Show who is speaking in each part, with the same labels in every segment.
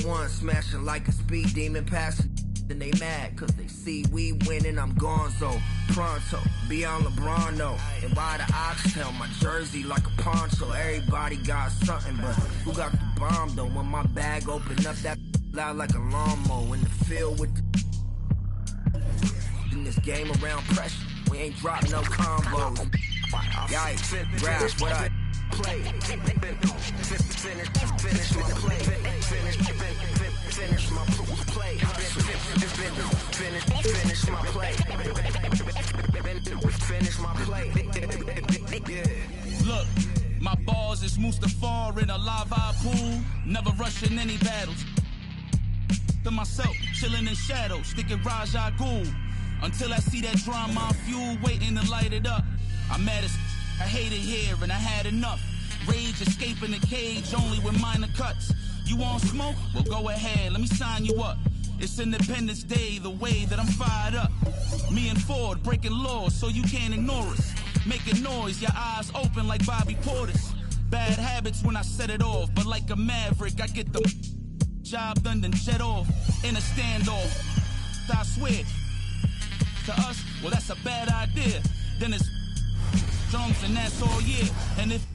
Speaker 1: one, smashing like a speed demon, passing. Then they mad, cause they see we winning, I'm gonzo. Pronto, beyond LeBron, no. And why the oxtail, my jersey like a poncho. Everybody got something, but who got the bomb, though? When my bag open up, that loud like a lawnmower. In the field with the... In this game around pressure, we ain't dropping no combos. Yikes, grasp what I play. Finish my play. Finish my play. Finish my play. Finish my play.
Speaker 2: Look, my balls is Mustafar in a lava pool. Never rushing any battles. To myself, chilling in shadows, sticking Raja Ghul. Until I see that drama fuel waiting to light it up. I'm mad as I hate it here and I had enough. Rage escaping the cage only with minor cuts. You want smoke? Well, go ahead, let me sign you up. It's Independence Day, the way that I'm fired up. Me and Ford breaking laws so you can't ignore us. Making noise, your eyes open like Bobby Portis. Bad habits when I set it off, but like a maverick, I get the job done, then jet off in a standoff. I swear, to us, well, that's a bad idea. Then it's drums and that's all year. And if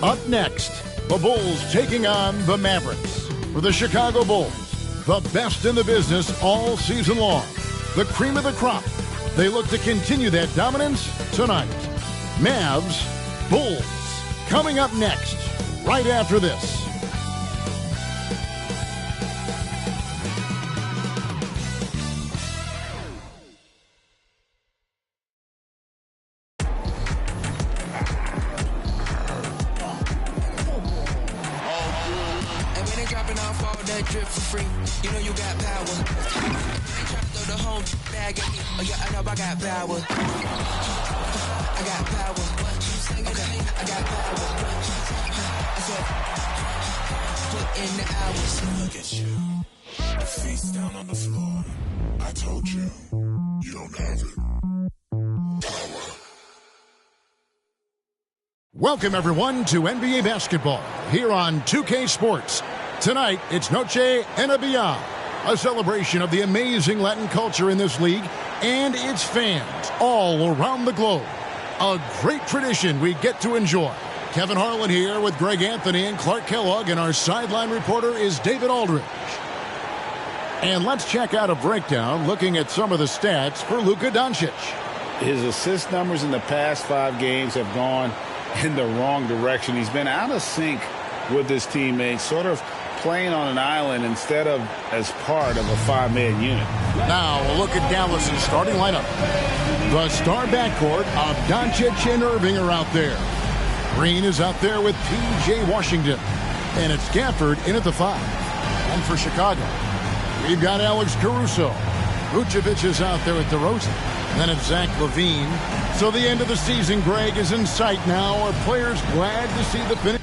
Speaker 3: up next, the Bulls taking on the Mavericks. For the Chicago Bulls, the best in the business all season long. The cream of the crop. They look to continue that dominance tonight. Mavs, Bulls, coming up next, right after this.
Speaker 4: Drip for free, you know you got power. Ain't trying to throw the whole bag at me. Oh yeah, I know I got power. I got power. Okay, I got power. I said, put in the hours.
Speaker 5: Look at you, your face down on the floor. I told you, you don't have it. Power.
Speaker 3: Welcome everyone to NBA basketball here on 2K Sports. Tonight, it's Noche Enabia, a celebration of the amazing Latin culture in this league and its fans all around the globe. A great tradition we get to enjoy. Kevin Harlan here with Greg Anthony and Clark Kellogg, and our sideline reporter is David Aldridge. And let's check out a breakdown looking at some of the stats for Luka Doncic.
Speaker 6: His assist numbers in the past 5 games have gone in the wrong direction. He's been out of sync with his teammates, sort of playing on an island instead of as part of a 5-man unit.
Speaker 3: Now a look at Dallas' starting lineup. The star backcourt of Doncic and Irving are out there. Green is out there with P.J. Washington. And it's Gafford in at the 5. And for Chicago, we've got Alex Caruso. Vucevic is out there with DeRozan. And then it's Zach LaVine. So the end of the season, Greg, is in sight now. Are players glad to see the finish?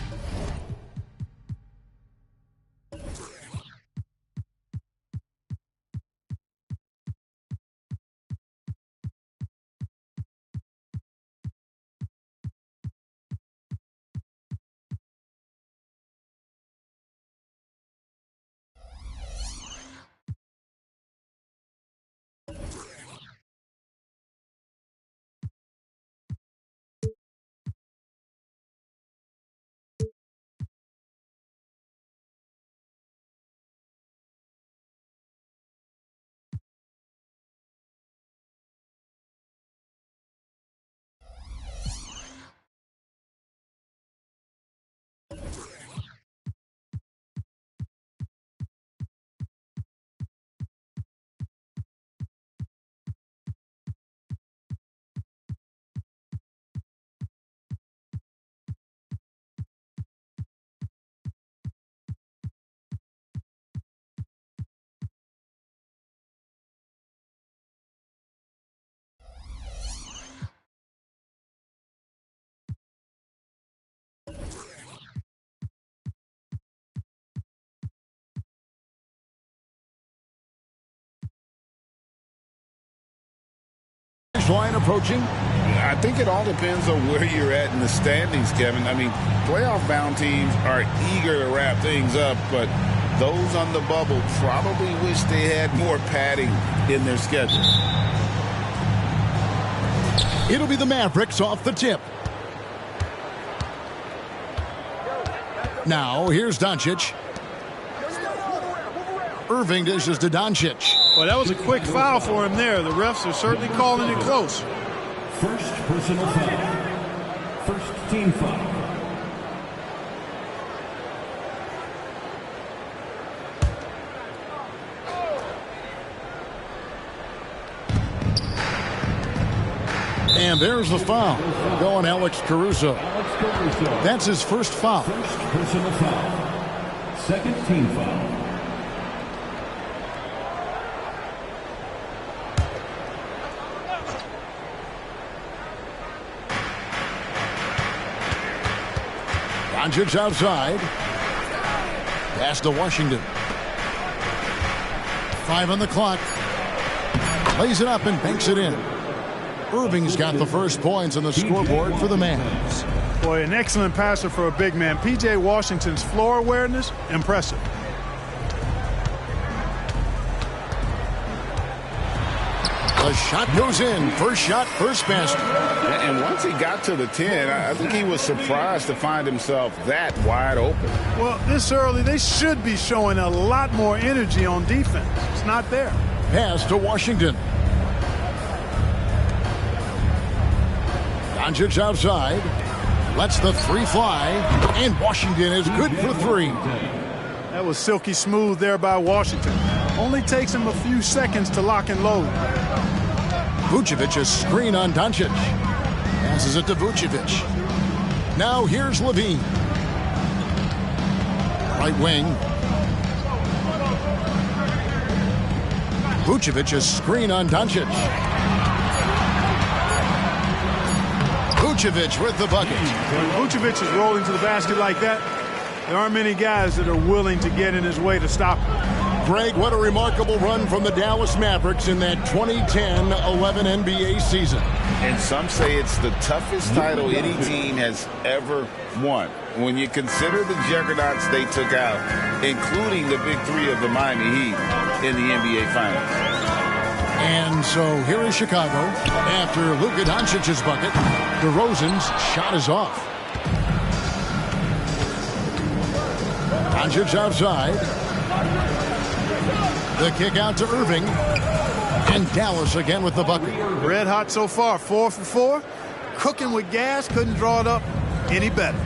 Speaker 3: Line approaching.
Speaker 6: I think it all depends on where you're at in the standings, Kevin. I mean, playoff-bound teams are eager to wrap things up, but those on the bubble probably wish they had more padding in their schedule.
Speaker 3: It'll be the Mavericks off the tip. Now, here's Doncic. Irving dishes to Doncic.
Speaker 7: Well, that was a quick foul for him there. The refs are certainly calling it close.
Speaker 8: First personal foul. First team foul.
Speaker 3: And there's the foul. Going Alex Caruso. That's his first foul.
Speaker 8: First personal foul. Second team foul.
Speaker 3: Doncic outside. Pass to Washington. 5 on the clock. Lays it up and banks it in. Irving's got the first points on the scoreboard for the Mavs.
Speaker 7: Boy, an excellent passer for a big man. P.J. Washington's floor awareness, impressive.
Speaker 3: The shot goes in. First shot, first basket.
Speaker 6: And once he got to the 10, I think he was surprised to find himself that wide open.
Speaker 7: Well, this early, they should be showing a lot more energy on defense. It's not there.
Speaker 3: Pass to Washington. Doncic outside. Lets the three fly. And Washington is good for 3.
Speaker 7: That was silky smooth there by Washington. Only takes him a few seconds to lock and load.
Speaker 3: Vucevic a screen on Doncic. Passes it to Vucevic. Now here's Levine. Right wing. Vucevic a screen on Doncic. Vucevic with the bucket.
Speaker 7: When Vucevic is rolling to the basket like that, there aren't many guys that are willing to get in his way to stop him.
Speaker 3: Greg, what a remarkable run from the Dallas Mavericks in that 2010-11 NBA season.
Speaker 6: And some say it's the toughest title any team has ever won. When you consider the juggernauts they took out, including the big 3 of the Miami Heat in the NBA Finals.
Speaker 3: And so here is Chicago. After Luka Doncic's bucket, DeRozan's shot is off. Doncic outside. The kick out to Irving. And Dallas again with the bucket.
Speaker 7: Red hot so far, 4 for 4. Cooking with gas, couldn't draw it up any better.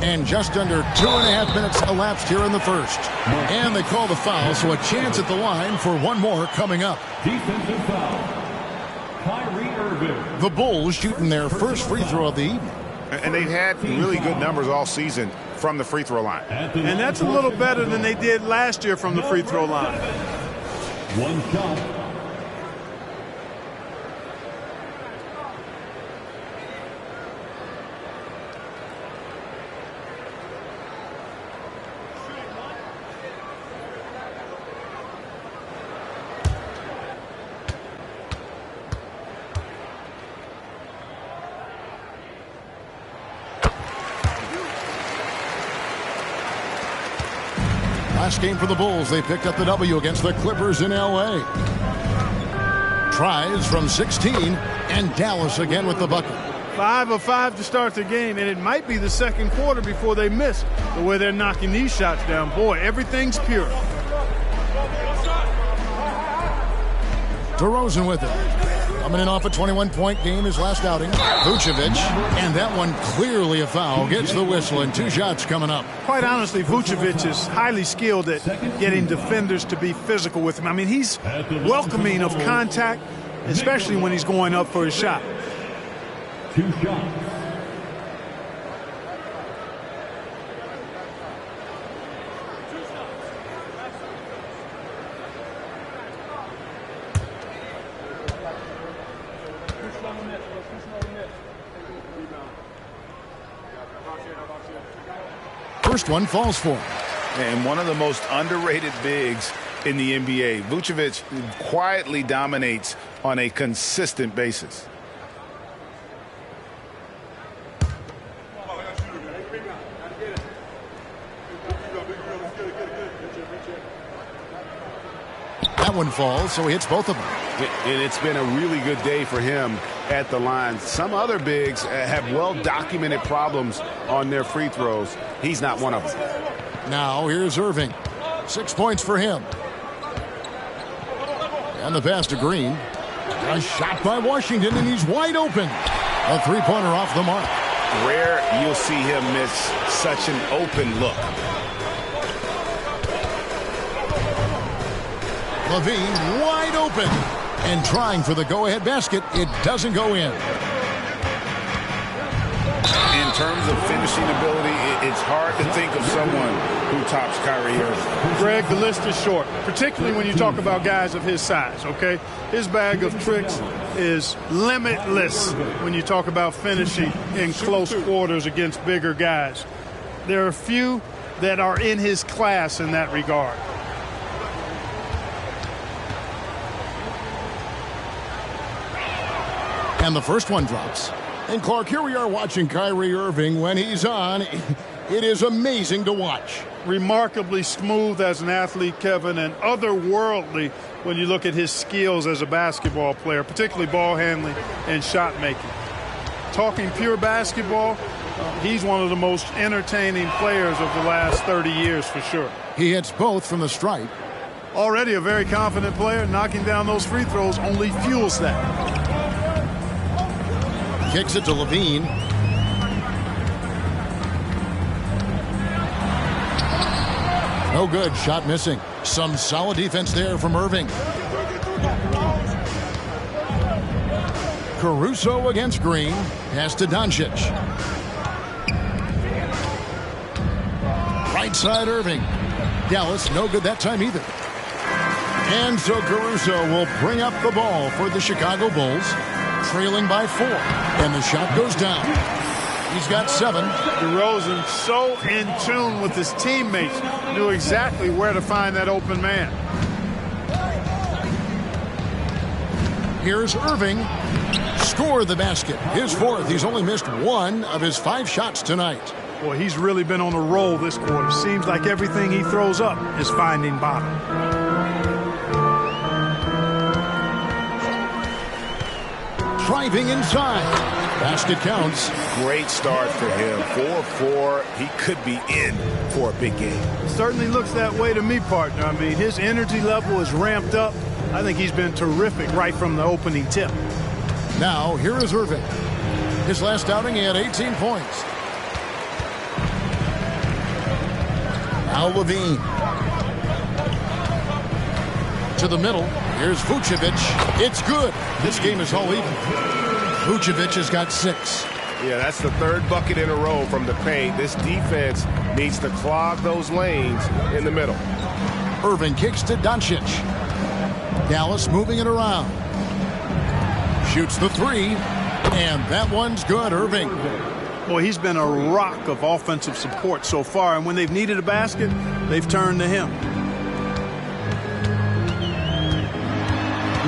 Speaker 3: And just under 2.5 minutes elapsed here in the first. And they call the foul, so a chance at the line for one more coming up.
Speaker 8: Defensive foul. Kyrie Irving.
Speaker 3: The Bulls shooting their first free throw of the evening.
Speaker 9: And they've had really good numbers all season from the free throw line.
Speaker 7: And that's a little better than they did last year from the free throw line.
Speaker 8: One shot.
Speaker 3: Last game for the Bulls, they picked up the W against the Clippers in L.A. Tries from 16, and Dallas again with the bucket.
Speaker 7: 5 of 5 to start the game, and it might be the second quarter before they miss the way they're knocking these shots down. Boy, everything's pure.
Speaker 3: DeRozan with it. Coming in off a 21-point game his last outing. Vucevic, and that one clearly a foul. Gets the whistle, and 2 shots coming up.
Speaker 7: Quite honestly, Vucevic is highly skilled at getting defenders to be physical with him. I mean, he's welcoming of contact, especially when he's going up for his shot.
Speaker 8: 2 shots.
Speaker 3: First one falls for him.
Speaker 6: and one of the most underrated bigs in the NBA. Vucevic quietly dominates on a consistent basis.
Speaker 3: That one falls, so he hits both of them.
Speaker 9: And it's been a really good day for him at the line. Some other bigs have well-documented problems on their free throws. He's not one of them. Now here's Irving. 6 points for him. And the pass to Green. A shot by Washington, and he's wide open. A three-pointer off the mark. Rare you'll see him miss such an open look.
Speaker 3: Levine wide open. And trying for the go-ahead basket. It doesn't go in.
Speaker 9: In terms of finishing ability, it's hard to think of someone who tops Kyrie Irving.
Speaker 7: Greg, the list is short, particularly when you talk about guys of his size, okay? His bag of tricks is limitless when you talk about finishing in close quarters against bigger guys. There are a few that are in his class in that regard.
Speaker 3: And the first one drops. And Clark, here we are watching Kyrie Irving. When he's on, it is amazing to watch.
Speaker 7: Remarkably smooth as an athlete, Kevin, and otherworldly when you look at his skills as a basketball player, particularly ball handling and shot making. Talking pure basketball, he's one of the most entertaining players of the last 30 years for sure.
Speaker 3: He hits both from the stripe.
Speaker 7: Already a very confident player. Knocking down those free throws only fuels that.
Speaker 3: Kicks it to Levine. No good. Shot missing. Some solid defense there from Irving. Caruso against Green. Pass to Doncic. Right side Irving. Dallas no good that time either. And so Caruso will bring up the ball for the Chicago Bulls. Trailing by 4. And the shot goes down. He's got 7.
Speaker 7: DeRozan so in tune with his teammates. Knew exactly where to find that open man.
Speaker 3: Here's Irving. Score the basket. His 4th. He's only missed 1 of his 5 shots tonight.
Speaker 7: Boy, he's really been on a roll this quarter. Seems like everything he throws up is finding bottom.
Speaker 3: Driving inside. Basket counts.
Speaker 9: Great start for him. 4-4. He could be in for a big game.
Speaker 7: Certainly looks that way to me, partner. I mean, his energy level is ramped up. I think he's been terrific right from the opening tip.
Speaker 3: Now, here is Irving. His last outing, he had 18 points. Now Levine. To the middle. Here's Vucevic. It's good. This game is all even. Vucevic has got 6.
Speaker 9: Yeah, that's the 3rd bucket in a row from the paint. This defense needs to clog those lanes in the middle.
Speaker 3: Irving kicks to Doncic. Dallas moving it around. Shoots the 3. And that one's good, Irving.
Speaker 7: Boy, he's been a rock of offensive support so far. And when they've needed a basket, they've turned to him.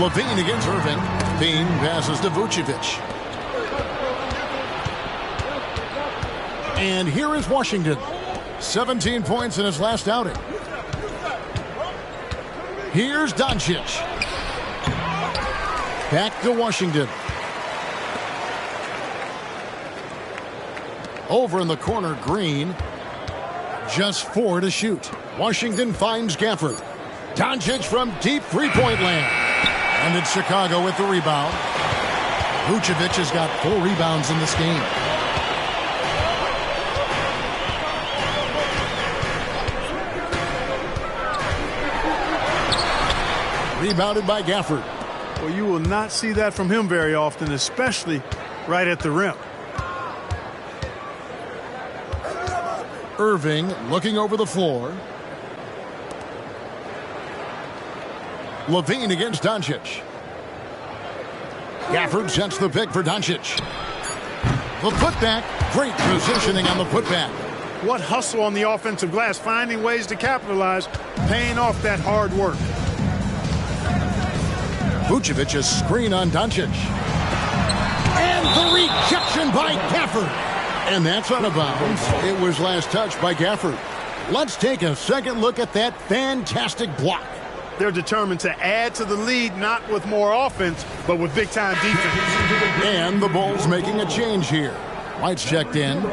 Speaker 3: Levine against Irving. Levine passes to Vucevic. And here is Washington. 17 points in his last outing. Here's Doncic. Back to Washington. Over in the corner, Green. Just 4 to shoot. Washington finds Gafford. Doncic from deep three-point land. And it's Chicago with the rebound. Vucevic has got 4 rebounds in this game. Rebounded by Gafford.
Speaker 7: Well, you will not see that from him very often, especially right at the rim.
Speaker 3: Irving looking over the floor. Levine against Doncic. Gafford sets the pick for Doncic. The putback. Great positioning on the putback.
Speaker 7: What hustle on the offensive glass, finding ways to capitalize, paying off that hard work.
Speaker 3: Vucevic, a screen on Doncic. And the rejection by Gafford. And that's out of bounds. It was last touched by Gafford. Let's take a second look at that fantastic block.
Speaker 7: They're determined to add to the lead, not with more offense, but with big-time defense.
Speaker 3: And the Bulls making a change here. White's checked in.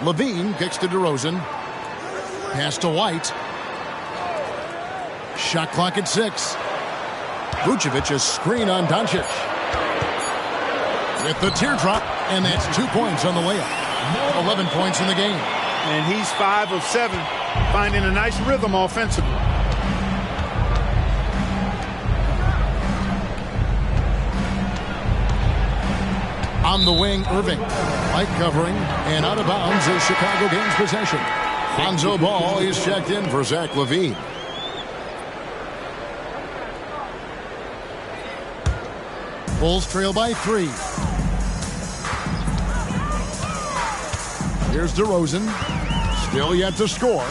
Speaker 3: Levine kicks to DeRozan. Pass to White. Shot clock at 6. Vucevic, a screen on Doncic. With the teardrop, and that's 2 points on the layup. 11 points in the game.
Speaker 7: And he's 5 of 7, finding a nice rhythm offensively.
Speaker 3: On the wing, Irving. White covering, and out of bounds as Chicago gains possession. Lonzo Ball is checked in for Zach LaVine. Bulls trail by 3. Here's DeRozan. Still yet to score.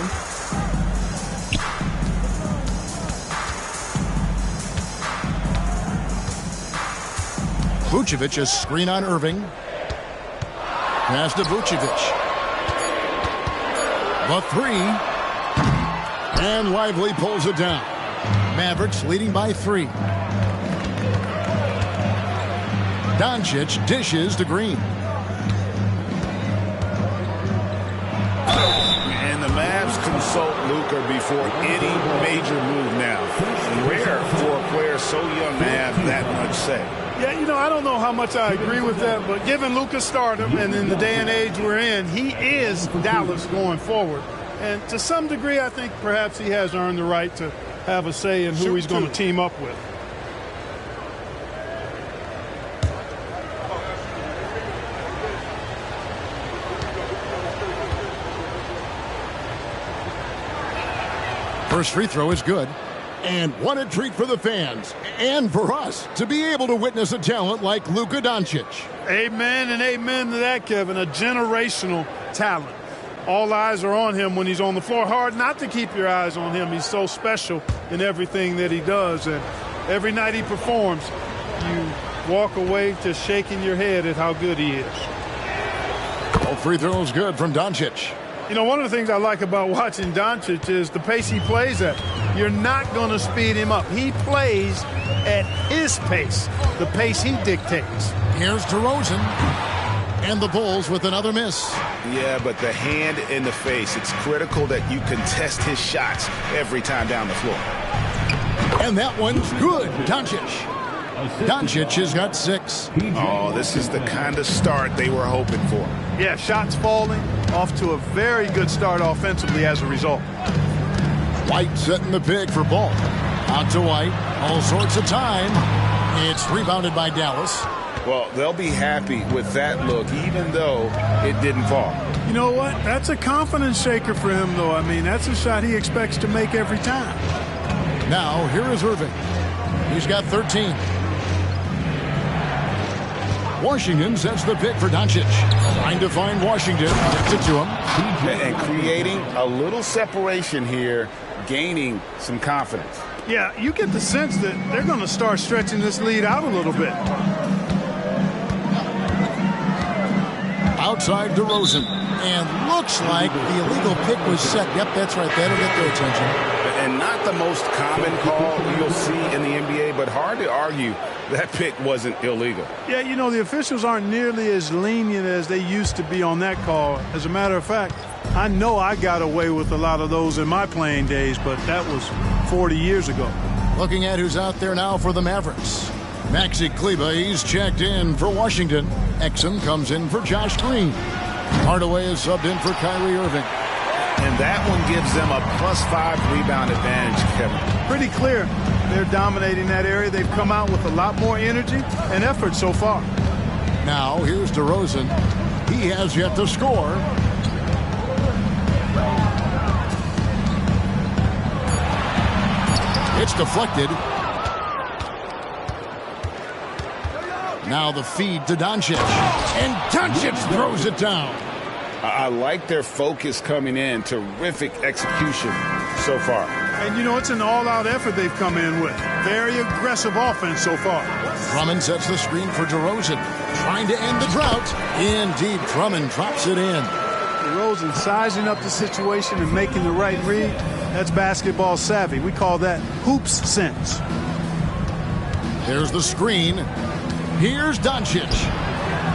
Speaker 3: Vucevic, a screen on Irving. Pass to Vucevic. The 3. And Lively pulls it down. Mavericks leading by 3. Doncic dishes to Green.
Speaker 6: And the Mavs consult Luka before any major move now. Rare for a player so young to have that much say.
Speaker 7: Yeah, you know, I don't know how much I agree with that, but given Luka's stardom and in the day and age we're in, he is Dallas going forward. And to some degree, I think perhaps he has earned the right to have a say in who he's going to team up with.
Speaker 3: First free throw is good. And what a treat for the fans and for us to be able to witness a talent like Luka Doncic.
Speaker 7: Amen and amen to that, Kevin. A generational talent. All eyes are on him when he's on the floor. Hard not to keep your eyes on him. He's so special in everything that he does. And every night he performs, you walk away just shaking your head at how good he is.
Speaker 3: All free throws good from Doncic.
Speaker 7: You know, one of the things I like about watching Doncic is the pace he plays at. You're not going to speed him up. He plays at his pace, the pace he dictates.
Speaker 3: Here's DeRozan. And the Bulls with another miss.
Speaker 6: Yeah, but the hand in the face, it's critical that you contest his shots every time down the floor.
Speaker 3: And that one's good. Doncic has got 6.
Speaker 6: Oh, this is the kind of start they were hoping for.
Speaker 7: Yeah, shots falling, off to a very good start offensively as a result.
Speaker 3: White setting the pick for Ball. Out to White. All sorts of time. It's rebounded by Dallas.
Speaker 6: Well, they'll be happy with that look, even though it didn't fall.
Speaker 7: You know what? That's a confidence shaker for him, though. I mean, that's a shot he expects to make every time.
Speaker 3: Now, here is Irving. He's got 13. Washington sets the pick for Doncic. Trying to find Washington. Gets it to him.
Speaker 6: And creating a little separation here, gaining some confidence.
Speaker 7: Yeah, you get the sense that they're going to start stretching this lead out a little bit.
Speaker 3: Outside DeRozan. And looks like the illegal pick was set. Yep, that's right. That'll get their attention.
Speaker 6: And not the most common call you'll see in the NBA, but hard to argue that pick wasn't illegal.
Speaker 7: Yeah, you know, the officials aren't nearly as lenient as they used to be on that call. As a matter of fact, I know I got away with a lot of those in my playing days, but that was 40 years ago.
Speaker 3: Looking at who's out there now for the Mavericks. Maxi Kleber, he's checked in for Washington. Exum comes in for Josh Green. Hardaway is subbed in for Kyrie Irving.
Speaker 6: And that one gives them a +5 rebound advantage, Kevin.
Speaker 7: Pretty clear. They're dominating that area. They've come out with a lot more energy and effort so far.
Speaker 3: Now, here's DeRozan. He has yet to score. It's deflected. Now the feed to Doncic. And Doncic throws it down.
Speaker 6: I like their focus coming in. Terrific execution so far.
Speaker 7: And, you know, it's an all-out effort they've come in with. Very aggressive offense so far.
Speaker 3: Drummond sets the screen for DeRozan. Trying to end the drought. Indeed, Drummond drops it in.
Speaker 7: DeRozan sizing up the situation and making the right read. That's basketball savvy. We call that hoops sense.
Speaker 3: There's the screen. Here's Doncic.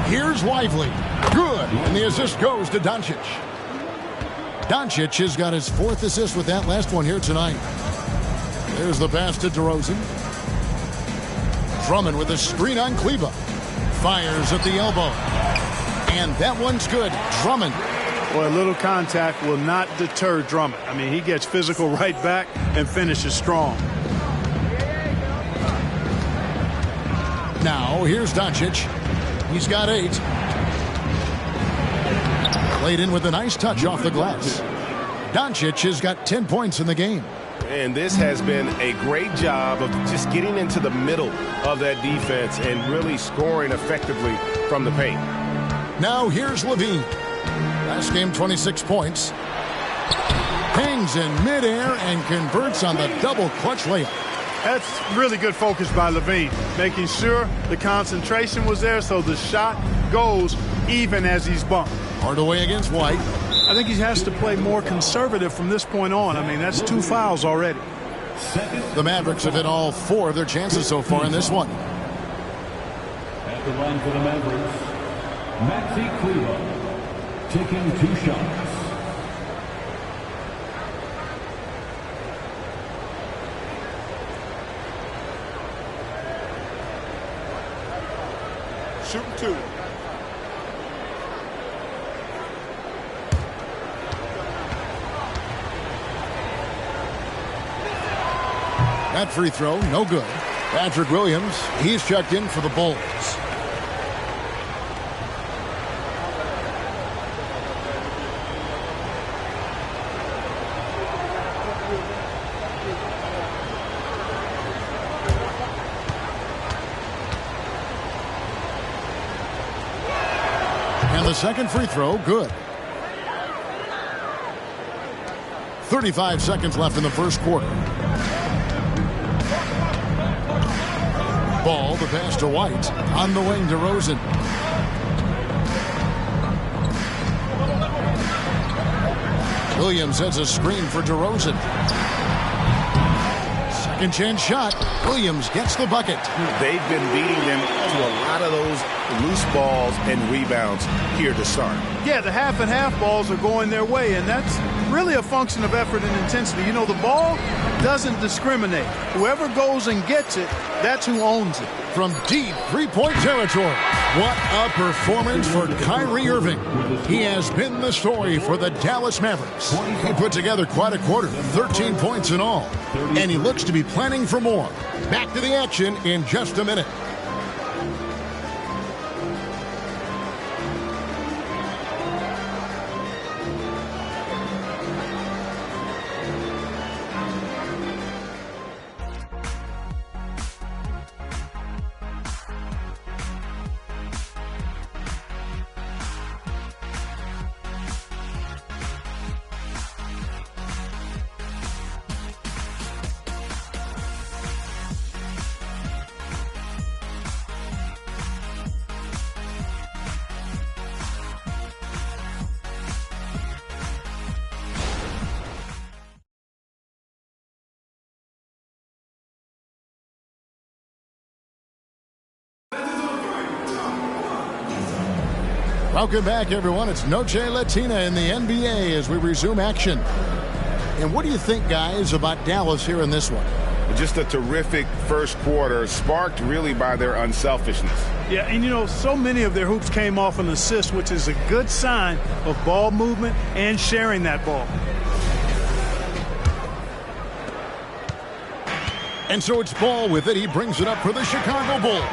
Speaker 3: Here's Lively. Good. And the assist goes to Doncic. Doncic has got his 4th assist with that last one here tonight. There's the pass to DeRozan. Drummond with a screen on Kleba. Fires at the elbow. And that one's good. Drummond.
Speaker 7: Boy, a little contact will not deter Drummond. I mean, he gets physical right back and finishes strong.
Speaker 3: Now, here's Doncic. He's got 8. Played in with a nice touch off the glass. Doncic has got 10 points in the game.
Speaker 9: And this has been a great job of just getting into the middle of that defense and really scoring effectively from the paint.
Speaker 3: Now here's Levine. Last game, 26 points. Hangs in midair and converts on the double clutch layup.
Speaker 7: That's really good focus by Levine, making sure the concentration was there so the shot goes even as he's bumped.
Speaker 3: Hardaway against White.
Speaker 7: I think he has to play more conservative from this point on. I mean, that's 2 fouls already.
Speaker 3: The Mavericks have hit all 4 of their chances so far in this one.
Speaker 8: At the line for the Mavericks, Maxi Kleber taking 2 shots.
Speaker 7: Shooting 2.
Speaker 3: That free throw, no good. Patrick Williams, he's checked in for the Bulls. And the second free throw, good. 35 seconds left in the first quarter. Ball, the pass to White. On the wing, DeRozan. Williams has a screen for DeRozan. Second chance shot. Williams gets the bucket.
Speaker 9: They've been beating them to a lot of those loose balls and rebounds here to start.
Speaker 7: Yeah, the half and half balls are going their way, and that's really a function of effort and intensity. You know, the ball doesn't discriminate. Whoever goes and gets it, that's who owns it.
Speaker 3: From deep three-point territory. What a performance for Kyrie Irving. He has been the story for the Dallas Mavericks. He put together quite a quarter, 13 points in all. And he looks to be planning for more. Back to the action in just a minute. Welcome back, everyone. It's Noche Latina in the NBA as we resume action. And what do you think, guys, about Dallas here in this one?
Speaker 6: Just a terrific first quarter, sparked really by their unselfishness.
Speaker 7: Yeah, and you know, so many of their hoops came off an assist, which is a good sign of ball movement and sharing that ball.
Speaker 3: And so it's Ball with it. He brings it up for the Chicago Bulls.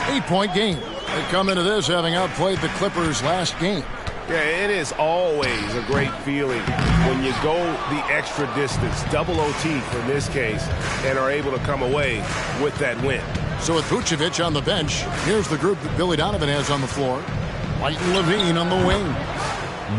Speaker 3: 8-point game. They come into this having outplayed the Clippers last game.
Speaker 9: Yeah, it is always a great feeling when you go the extra distance, double OT for this case, and are able to come away with that win.
Speaker 3: So with Vucevic on the bench, here's the group that Billy Donovan has on the floor. White and Levine on the wing.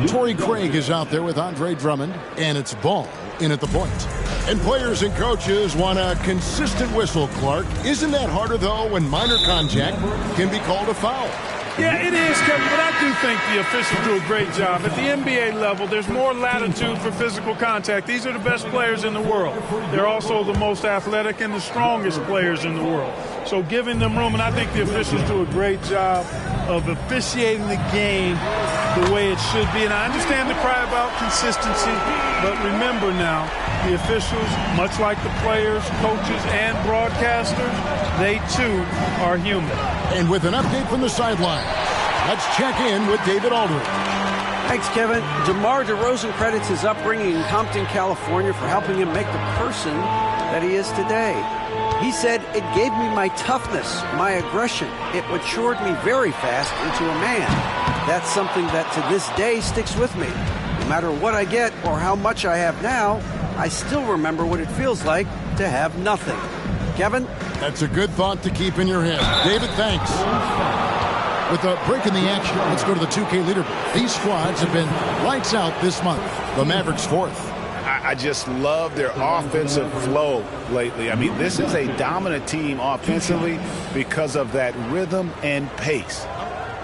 Speaker 3: Torrey Craig is out there with Andre Drummond, and it's Ball in at the point. And players and coaches want a consistent whistle, Clark. Isn't that harder, though, when minor contact can be called a foul?
Speaker 7: Yeah, it is, Kevin, but I do think the officials do a great job. At the NBA level, there's more latitude for physical contact. These are the best players in the world. They're also the most athletic and the strongest players in the world. So giving them room, and I think the officials do a great job of officiating the game the way it should be. And I understand the cry about consistency, but remember now, the officials, much like the players, coaches, and broadcasters, they too are human.
Speaker 3: And with an update from the sideline, let's check in with David Aldridge.
Speaker 10: Thanks, Kevin. DeMar DeRozan credits his upbringing in Compton, California for helping him make the person that he is today. He said, "It gave me my toughness, my aggression. It matured me very fast into a man. That's something that to this day sticks with me. No matter what I get or how much I have now, I still remember what it feels like to have nothing." Kevin?
Speaker 3: That's a good thought to keep in your head. David, thanks. With a break in the action, let's go to the 2K leaderboard. These squads have been lights out this month. The Mavericks fourth.
Speaker 6: I just love their offensive flow lately. I mean, this is a dominant team offensively because of that rhythm and pace.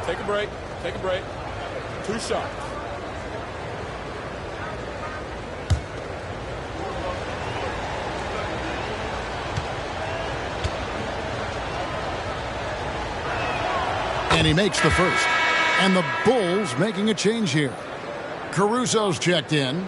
Speaker 11: Take a break. Take a break. 2 shots.
Speaker 3: And he makes the first. And the Bulls making a change here. Caruso's checked in.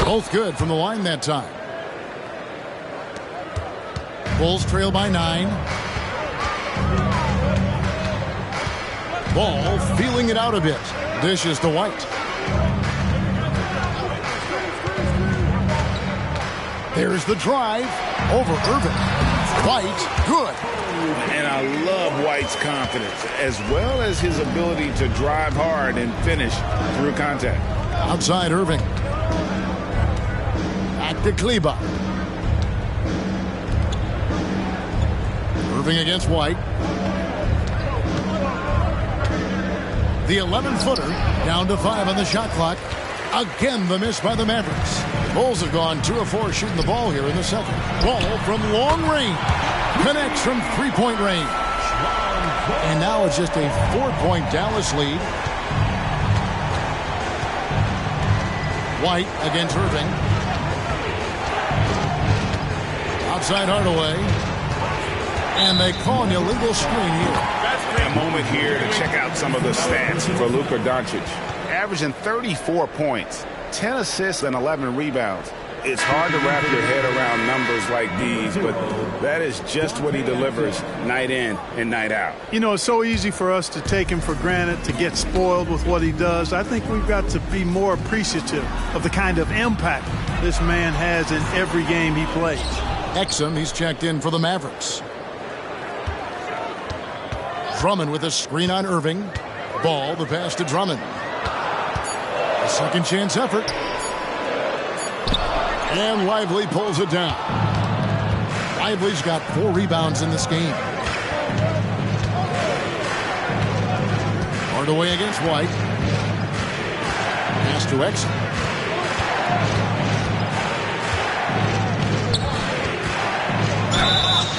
Speaker 3: Both good from the line that time. Bulls trail by 9. Ball feeling it out a bit. Dishes to White. There's the drive over Irving. White, good.
Speaker 6: And I love White's confidence, as well as his ability to drive hard and finish through contact.
Speaker 3: Outside Irving. Back to Kleba. Irving against White. The 11-footer down to 5 on the shot clock. Again, the miss by the Mavericks. Bulls have gone 2 of 4 shooting the ball here in the second. Ball from long range. Connects from three-point range. And now it's just a 4-point Dallas lead. White against Irving. Outside Hardaway. And they call an illegal screen here.
Speaker 6: A moment here to check out some of the stats for Luka Doncic. Averaging 34 points, 10 assists, and 11 rebounds. It's hard to wrap your head around numbers like these, but that is just what he delivers night in and night out.
Speaker 7: You know, it's so easy for us to take him for granted, to get spoiled with what he does. I think we've got to be more appreciative of the kind of impact this man has in every game he plays.
Speaker 3: Exum, he's checked in for the Mavericks. Drummond with a screen on Irving. Ball, the pass to Drummond. A second chance effort. And Lively pulls it down. Lively's got 4 rebounds in this game. Hardaway against White. Pass to Exum.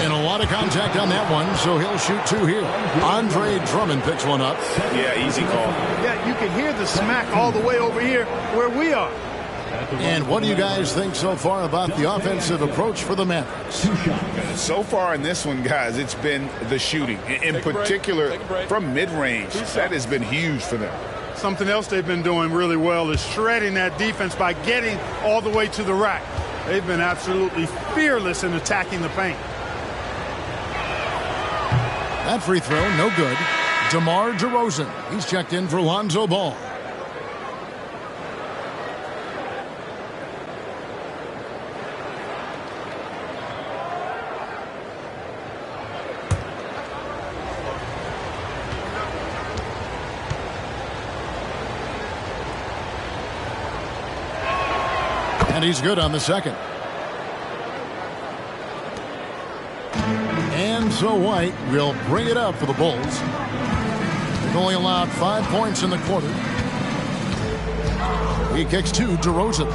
Speaker 3: And a lot of contact on that one, so he'll shoot 2 here. Andre Drummond picks one up.
Speaker 6: Yeah, easy call.
Speaker 7: Yeah, you can hear the smack all the way over here where we are.
Speaker 3: And what do you guys think so far about the offensive approach for the Mavericks?
Speaker 6: So far in this one, guys, it's been the shooting. In particular, from mid-range. That has been huge for them.
Speaker 7: Something else they've been doing really well is shredding that defense by getting all the way to the rack. They've been absolutely fearless in attacking the paint.
Speaker 3: That free throw, no good. DeMar DeRozan. He's checked in for Lonzo Ball. And he's good on the second. And so White will bring it up for the Bulls. They've only allowed 5 points in the quarter. He kicks to DeRozan.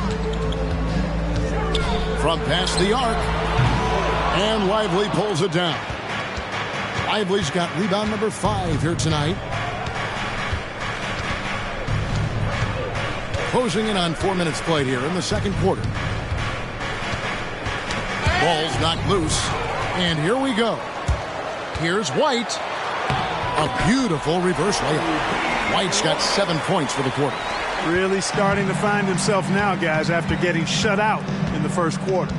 Speaker 3: From past the arc. And Lively pulls it down. Lively's got rebound number 5 here tonight. Closing in on 4 minutes played here in the second quarter. Ball's knocked loose. And here we go. Here's White. A beautiful reverse layup. White's got 7 points for the quarter.
Speaker 7: Really starting to find himself now, guys, after getting shut out in the first quarter.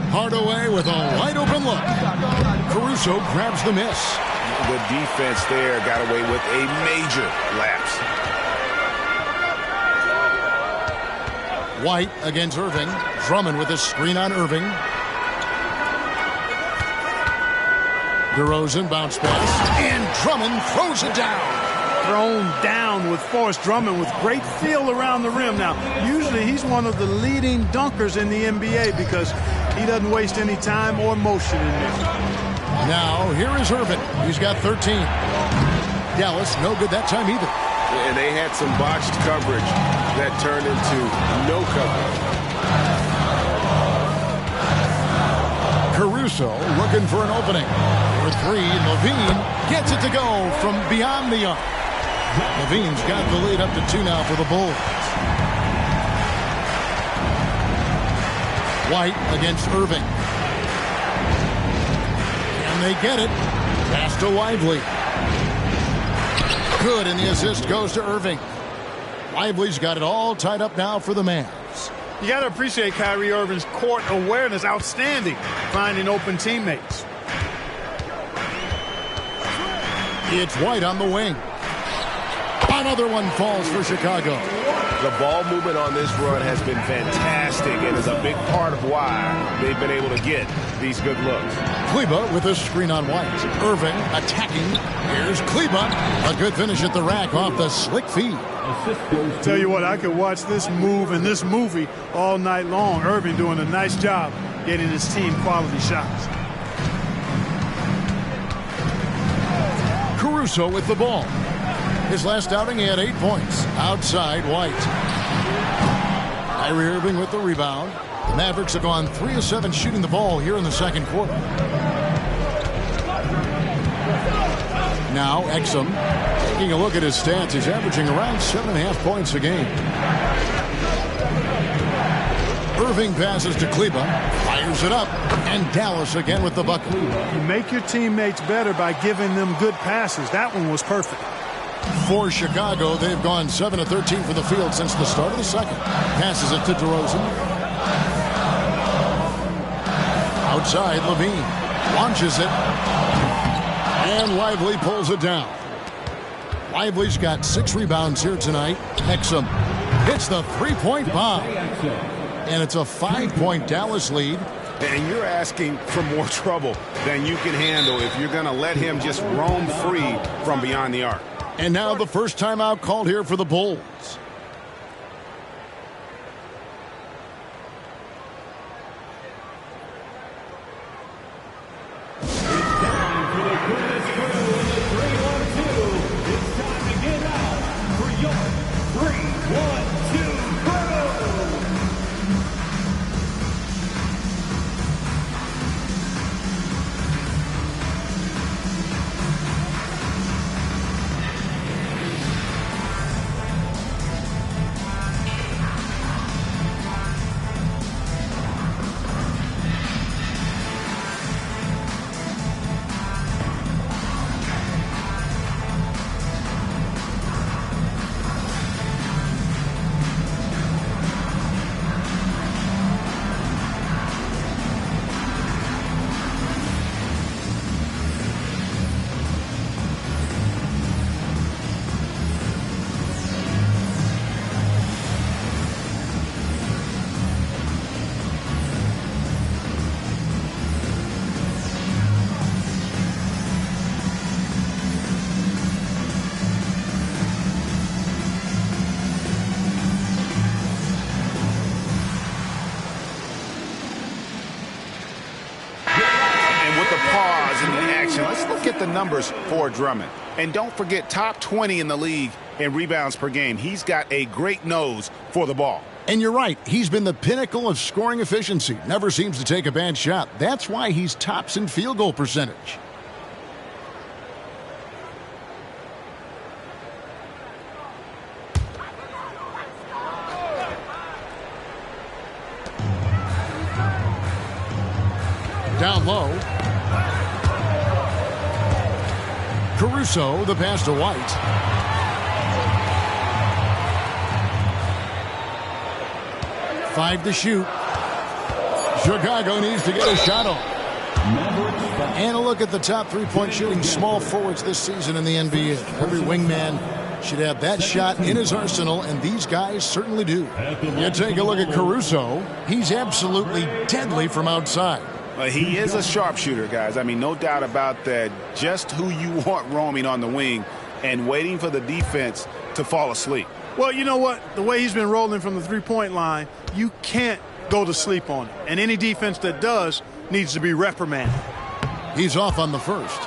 Speaker 3: Hardaway with a wide open look. Caruso grabs the miss.
Speaker 9: The defense there got away with a major lapse.
Speaker 3: White against Irving. Drummond with a screen on Irving. DeRozan bounce pass. And Drummond throws it down.
Speaker 7: Thrown down with force. Drummond with great feel around the rim. Now, usually he's one of the leading dunkers in the NBA because he doesn't waste any time or motion in there.
Speaker 3: Now, here is Irving. He's got 13. Dallas, no good that time either.
Speaker 9: And they had some botched coverage that turned into no coverage.
Speaker 3: Caruso looking for an opening. For 3, Levine gets it to go from beyond the arc. Levine's got the lead up to 2 now for the Bulls. White against Irving. And they get it. Pass to Lively. Good, and the assist goes to Irving. Lively's got it all tied up now for the Mavs.
Speaker 7: You got to appreciate Kyrie Irving's court awareness. Outstanding. Finding open teammates.
Speaker 3: It's White on the wing. Another one falls for Chicago.
Speaker 9: The ball movement on this run has been fantastic and is a big part of why they've been able to get these good looks.
Speaker 3: Kleba with a screen on White. Irving attacking. Here's Kleba. A good finish at the rack off the slick feed.
Speaker 7: Tell you what, I could watch this move and this movie all night long. Irving doing a nice job getting his team quality shots.
Speaker 3: Caruso with the ball. His last outing, he had 8 points. Outside, White. Kyrie Irving with the rebound. The Mavericks have gone 3 of 7 shooting the ball here in the second quarter. Now, Exum. Taking a look at his stats, he's averaging around 7.5 points a game. Irving passes to Kleba. Fires it up. And Dallas again with the bucket.
Speaker 7: You make your teammates better by giving them good passes. That one was perfect.
Speaker 3: For Chicago, they've gone 7 of 13 for the field since the start of the second. Passes it to DeRozan. Outside, Levine launches it. And Lively pulls it down. Lively's got 6 rebounds here tonight. Exum hits the 3-point bomb. And it's a 5-point Dallas lead.
Speaker 9: And you're asking for more trouble than you can handle if you're going to let him just roam free from beyond the arc.
Speaker 3: And now the first timeout called here for the Bulls.
Speaker 6: action. Let's look at the numbers for Drummond. And don't forget, top 20 in the league in rebounds per game. He's got a great nose for the ball.
Speaker 3: And you're right. He's been the pinnacle of scoring efficiency. Never seems to take a bad shot. That's why he's tops in field goal percentage. Down low. Caruso, the pass to White. Five to shoot. Chicago needs to get a shot on. And a look at the top three-point shooting small forwards this season in the NBA. Every wingman should have that shot in his arsenal, and these guys certainly do. You take a look at Caruso. He's absolutely deadly from outside.
Speaker 6: He is a sharpshooter, guys. I mean, no doubt about that. Just who you want roaming on the wing and waiting for the defense to fall asleep.
Speaker 7: Well, you know what? The way he's been rolling from the three-point line, you can't go to sleep on it. And any defense that does needs to be reprimanded.
Speaker 3: He's off on the first.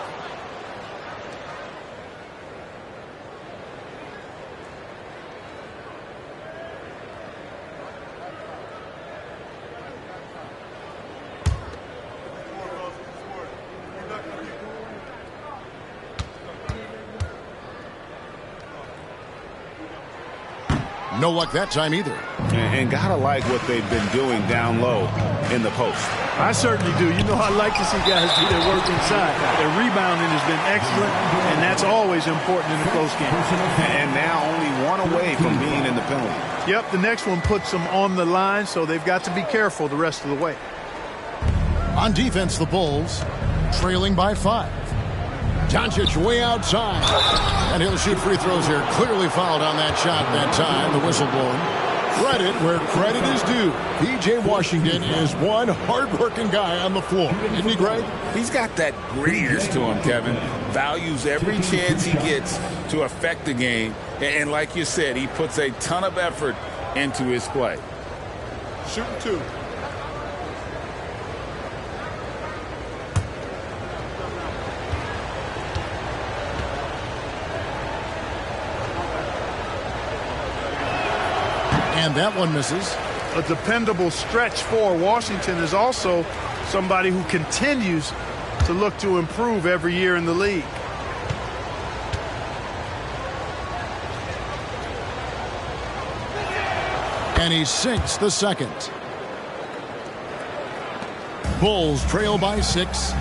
Speaker 3: No luck that time either.
Speaker 6: And gotta like what they've been doing down low in the post.
Speaker 7: I certainly do. You know, I like to see guys do their work inside. Their rebounding has been excellent, and that's always important in a close game.
Speaker 6: And now only one away from being in the penalty.
Speaker 7: Yep, the next one puts them on the line, so they've got to be careful the rest of the way.
Speaker 3: On defense, the Bulls trailing by 5. Doncic way outside. And he'll shoot free throws here. Clearly fouled on that shot that time. The whistle blown. Credit where credit is due. P.J. Washington is one hard-working guy on the floor. Isn't he, Greg?
Speaker 12: He's got that grittiness to him, Kevin. Values every chance he gets to affect the game. And like you said, he puts a ton of effort into his play.
Speaker 7: Shooting two.
Speaker 3: And that one misses.
Speaker 7: A dependable stretch for Washington is also somebody who continues to look to improve every year in the league.
Speaker 3: And he sinks the second. Bulls trail by 6.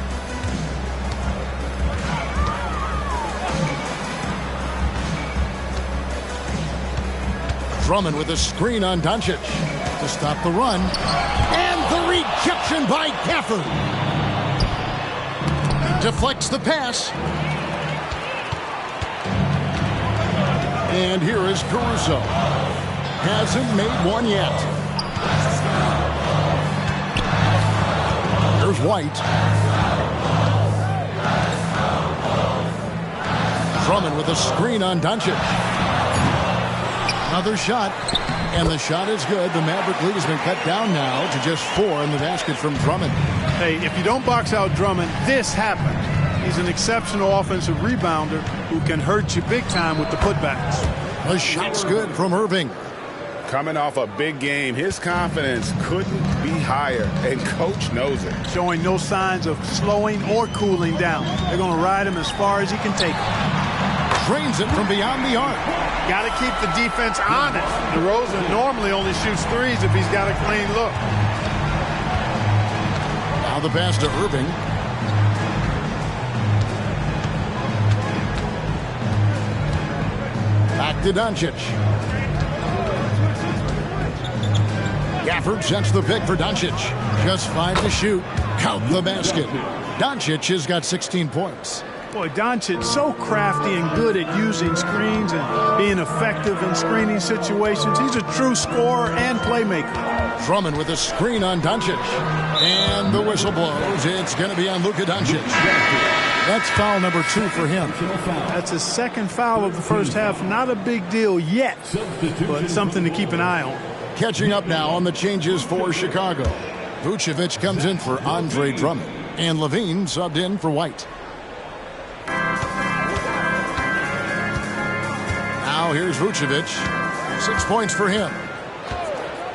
Speaker 3: Drummond with a screen on Doncic to stop the run. And the rejection by Gafford. Deflects the pass. And here is Caruso. Hasn't made one yet. Here's White. Drummond with a screen on Doncic. Another shot, and the shot is good. The Maverick lead has been cut down now to just 4 in the basket from Drummond.
Speaker 7: Hey, if you don't box out Drummond, this happens. He's an exceptional offensive rebounder who can hurt you big time with the putbacks.
Speaker 3: The shot's good from Irving.
Speaker 6: Coming off a big game, his confidence couldn't be higher, and coach knows it.
Speaker 7: Showing no signs of slowing or cooling down. They're going to ride him as far as he can take him.
Speaker 3: Drains it from beyond the arc.
Speaker 7: Got to keep the defense honest. DeRozan normally only shoots threes if he's got a clean look.
Speaker 3: Now the pass to Irving. Back to Doncic. Gafford sets the pick for Doncic. Just 5 to shoot. Count the basket. Doncic has got 16 points.
Speaker 7: Boy, Doncic so crafty and good at using screens and being effective in screening situations. He's a true scorer and playmaker.
Speaker 3: Drummond with a screen on Doncic. And the whistle blows. It's going to be on Luka Doncic. That's foul number 2 for him.
Speaker 7: That's his second foul of the first half. Not a big deal yet, but something to keep an eye on.
Speaker 3: Catching up now on the changes for Chicago. Vucevic comes in for Andre Drummond. And Levine subbed in for White. here's Vucevic. 6 points for him.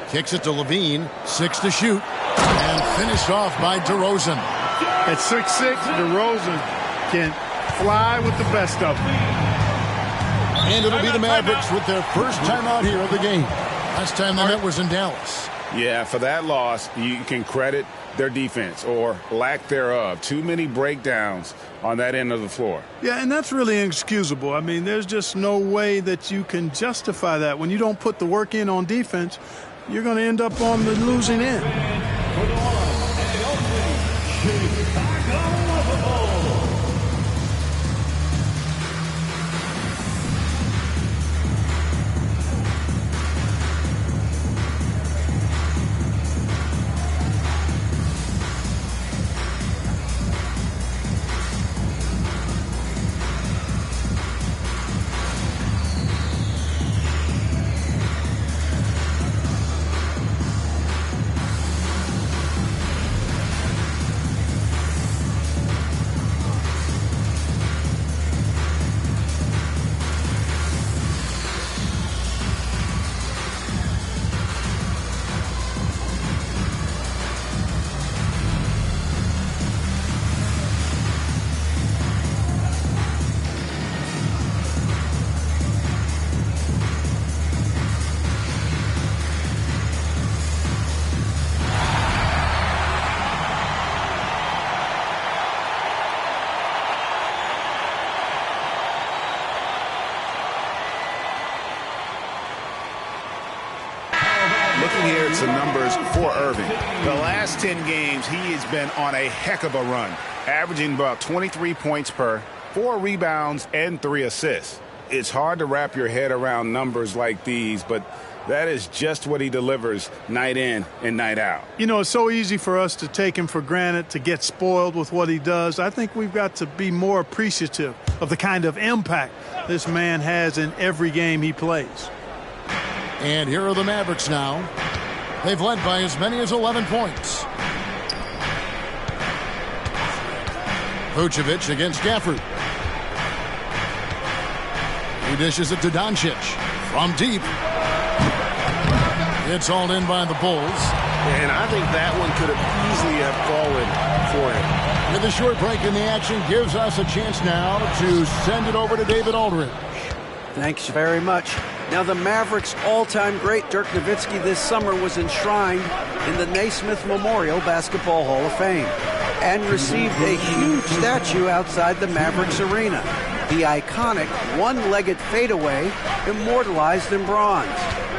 Speaker 3: Kicks it to Levine. 6 to shoot. And finished off by DeRozan.
Speaker 7: At 6'6", DeRozan can fly with the best of them.
Speaker 3: And it'll be the Mavericks with their first timeout here of the game. Last time they met was in Dallas.
Speaker 9: Yeah, for that loss, you can credit their defense or lack thereof. Too many breakdowns on that end of the floor.
Speaker 7: Yeah, and that's really inexcusable. I mean, there's just no way that you can justify that. When you don't put the work in on defense, you're going to end up on the losing end.
Speaker 9: Looking here at some numbers for Irving. The last 10 games, he has been on a heck of a run, averaging about 23 points per, 4 rebounds, and 3 assists. It's hard to wrap your head around numbers like these, but that is just what he delivers night in and night out.
Speaker 7: You know, it's so easy for us to take him for granted, to get spoiled with what he does. I think we've got to be more appreciative of the kind of impact this man has in every game he plays.
Speaker 3: And here are the Mavericks now. They've led by as many as 11 points. Vucevic against Gafford. He dishes it to Doncic. From deep. It's hauled in by the Bulls.
Speaker 9: And I think that one could have easily have fallen for him.
Speaker 3: With a short break in the action, gives us a chance now to send it over to David Aldridge.
Speaker 10: Thanks very much. Now, the Mavericks' all-time great Dirk Nowitzki this summer was enshrined in the Naismith Memorial Basketball Hall of Fame and received a huge statue outside the Mavericks arena. The iconic one-legged fadeaway immortalized in bronze.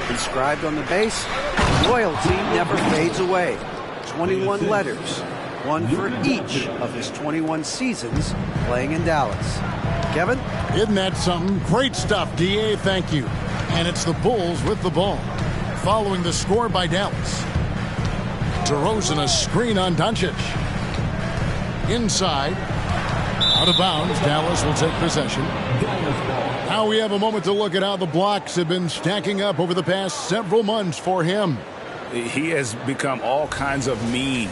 Speaker 10: Inscribed on the base, loyalty never fades away. 21 letters, one for each of his 21 seasons playing in Dallas. Kevin?
Speaker 3: Isn't that something? Great stuff, D.A. Thank you. And it's the Bulls with the ball. Following the score by Dallas. DeRozan a screen on Doncic. Inside. Out of bounds. Dallas will take possession. Now we have a moment to look at how the blocks have been stacking up over the past several months for him.
Speaker 9: He has become all kinds of mean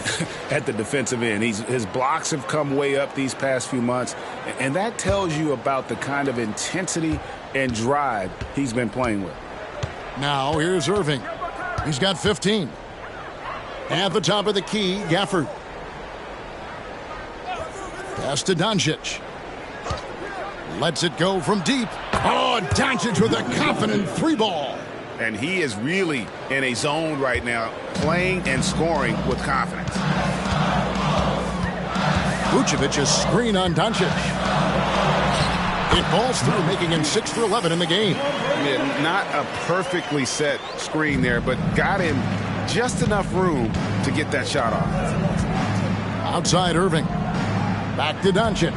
Speaker 9: at the defensive end. His blocks have come way up these past few months, and that tells you about the kind of intensity and drive he's been playing with.
Speaker 3: Now here's Irving. He's got 15. At the top of the key, Gafford. Pass to Doncic. Lets it go from deep. Oh, Doncic with a confident 3-ball.
Speaker 9: And he is really in a zone right now, playing and scoring with confidence.
Speaker 3: Vucevic's screen on Doncic. It falls through, making him 6 for 11 in the game.
Speaker 9: Yeah, not a perfectly set screen there, but got him just enough room to get that shot off.
Speaker 3: Outside Irving. Back to Doncic.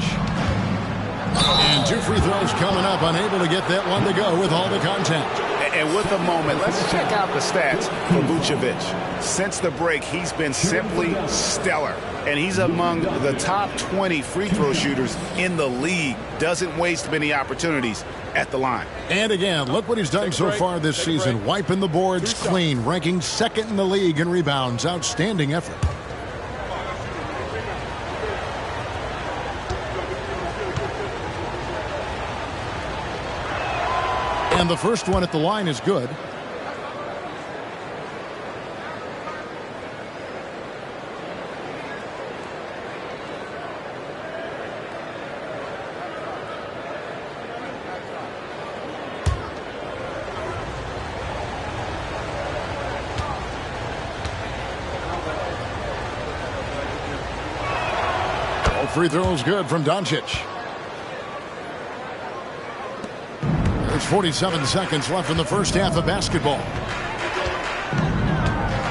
Speaker 3: And 2 free throws coming up, unable to get that one to go with all the contact.
Speaker 9: And with a moment, let's check out the stats for Vucevic. Since the break, he's been simply stellar. And he's among the top 20 free throw shooters in the league. Doesn't waste many opportunities at the line.
Speaker 3: And again, look what he's done so far this season. Wiping the boards clean, ranking 2nd in the league in rebounds. Outstanding effort. And the first one at the line is good. Free throws good from Doncic. There's 47 seconds left in the first half of basketball.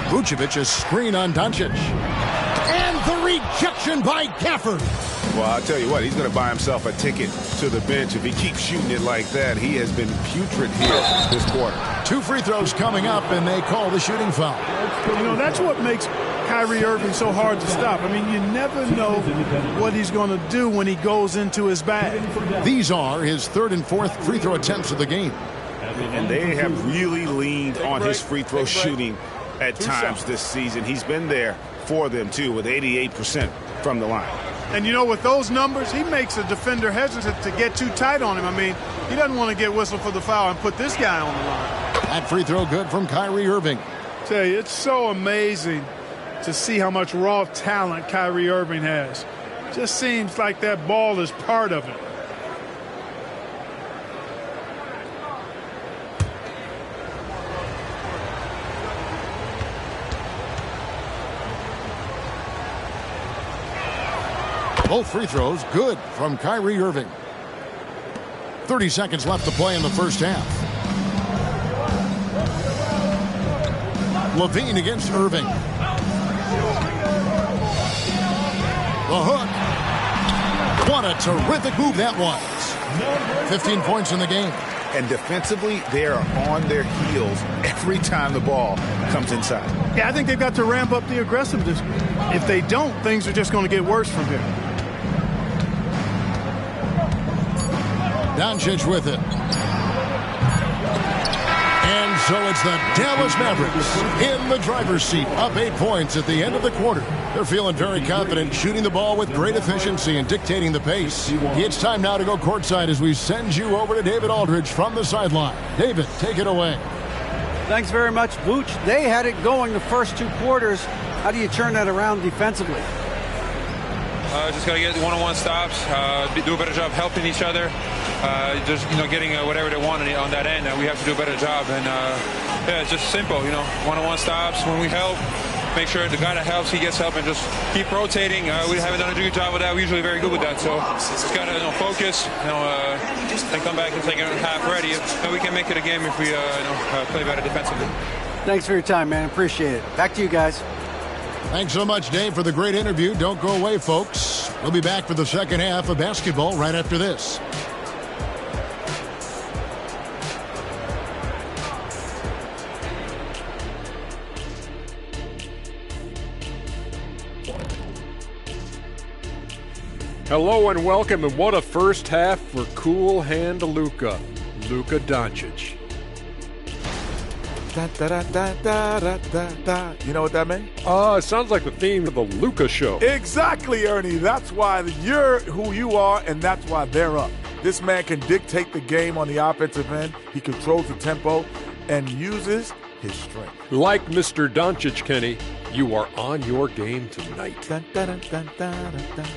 Speaker 3: Vucevic a screen on Doncic. And the rejection by Gafford.
Speaker 9: Well, I'll tell you what, he's going to buy himself a ticket to the bench. If he keeps shooting it like that, he has been putrid here this quarter.
Speaker 3: 2 free throws coming up, and they call the shooting foul.
Speaker 7: You know, that's what makes Kyrie Irving so hard to stop. I mean, you never know what he's going to do when he goes into his bag.
Speaker 3: These are his 3rd and 4th free throw attempts of the game.
Speaker 9: And they have really leaned on his free throw shooting at times this season. He's been there for them, too, with 88% from the line.
Speaker 7: And, you know, with those numbers, he makes a defender hesitant to get too tight on him. I mean, he doesn't want to get whistled for the foul and put this guy on the line.
Speaker 3: That free throw good from Kyrie Irving.
Speaker 7: I tell you, it's so amazing to see how much raw talent Kyrie Irving has. Just seems like that ball is part of it.
Speaker 3: Both free throws good from Kyrie Irving. 30 seconds left to play in the first half. Levine against Irving. The hook. What a terrific move that was. 15 points in the game.
Speaker 9: And defensively, they are on their heels every time the ball comes inside.
Speaker 7: Yeah, I think they've got to ramp up the aggressiveness. If they don't, things are just going to get worse from here.
Speaker 3: Doncic with it. And so it's the Dallas Mavericks in the driver's seat, up 8 points at the end of the quarter. They're feeling very confident, shooting the ball with great efficiency and dictating the pace. It's time now to go courtside as we send you over to David Aldridge from the sideline. David, take it away.
Speaker 10: Thanks very much, Vooch. They had it going the first 2 quarters. How do you turn that around defensively?
Speaker 13: Just got to get one-on-one stops, do a better job helping each other, just, getting whatever they want on that end. We have to do a better job. And, yeah, it's just simple, one-on-one stops. When we help, make sure the guy that helps, he gets help, and just keep rotating. We haven't done a good job with that. We're usually very good with that. So just got to focus, and come back and take it half ready. And we can make it a game if we play better defensively.
Speaker 10: Thanks for your time, man. Appreciate it. Back to you guys.
Speaker 3: Thanks so much, Dave, for the great interview. Don't go away, folks. We'll be back for the second half of basketball right after this.
Speaker 14: Hello and welcome, and what a first half for Cool Hand Luka Doncic.
Speaker 15: Da, da, da, da, da, da, da. You know what that means?
Speaker 14: It sounds like the theme of the Luka show.
Speaker 15: Exactly, Ernie. That's why you're who you are, and that's why they're up. This man can dictate the game on the offensive end. He controls the tempo and uses his strength.
Speaker 14: Like Mr. Doncic, Kenny, you are on your game tonight.
Speaker 15: Dun, dun, dun, dun, dun, dun.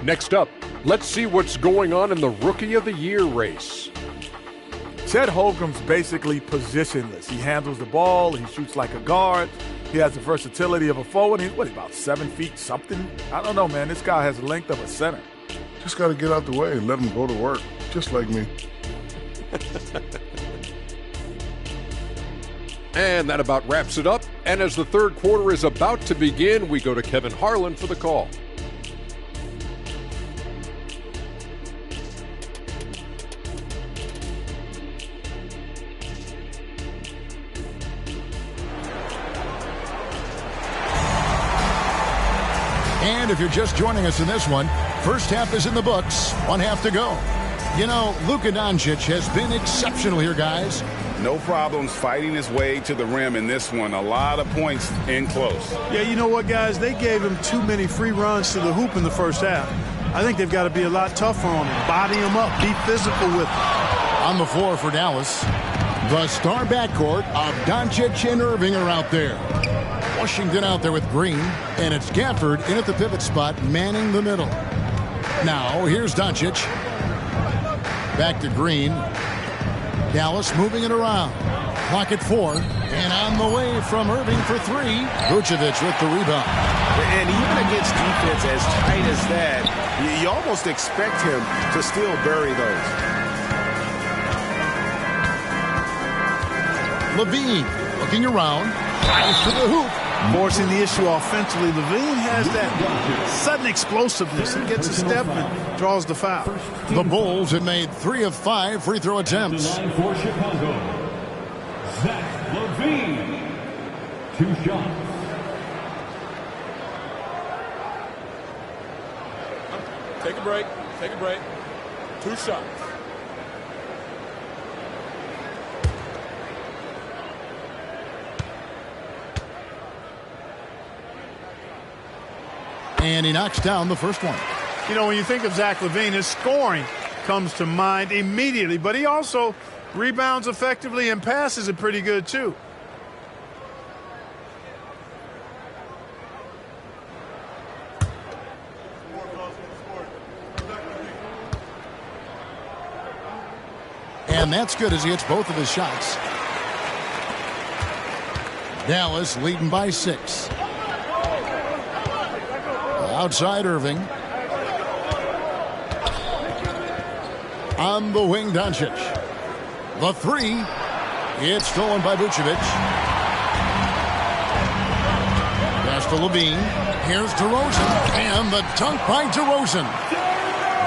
Speaker 14: Next up, let's see what's going on in the Rookie of the Year race.
Speaker 15: Chet Holmgren's basically positionless. He handles the ball. He shoots like a guard. He has the versatility of a forward. He's about 7 feet something? I don't know, man. This guy has the length of a center.
Speaker 5: Just got to get out the way and let him go to work, just like me.
Speaker 14: And that about wraps it up. And as the third quarter is about to begin, we go to Kevin Harlan for the call.
Speaker 3: And if you're just joining us in this one, first half is in the books, 1 half to go. You know, Luka Doncic has been exceptional here, guys.
Speaker 9: No problems fighting his way to the rim in this one. A lot of points in close.
Speaker 7: Yeah, you know what, guys? They gave him too many free runs to the hoop in the first half. I think they've got to be a lot tougher on him. Body him up. Be physical with him.
Speaker 3: On the floor for Dallas, the star backcourt of Doncic and Irving are out there. Washington out there with Green, and it's Gafford in at the pivot spot, manning the middle. Now, here's Doncic. Back to Green. Dallas moving it around. Clock at 4, and on the way from Irving for 3. Vucevic with the rebound.
Speaker 9: And even against defense as tight as that, you almost expect him to still bury those.
Speaker 3: Levine looking around, drives to the hoop.
Speaker 7: Forcing the issue offensively. Levine has that sudden explosiveness. He gets a step and draws the foul.
Speaker 3: The Bulls have made 3 of 5 free throw attempts.
Speaker 8: For Chicago, Zach LaVine. 2 shots.
Speaker 11: Take a break. Take a break. 2 shots.
Speaker 3: And he knocks down the first one.
Speaker 7: You know, when you think of Zach LaVine, his scoring comes to mind immediately, but he also rebounds effectively and passes it pretty good, too.
Speaker 3: And that's good as he hits both of his shots. Dallas leading by 6. Outside Irving. On the wing, Doncic. The 3. It's stolen by Vucevic. Pass to Levine. Here's DeRozan. And the dunk by DeRozan.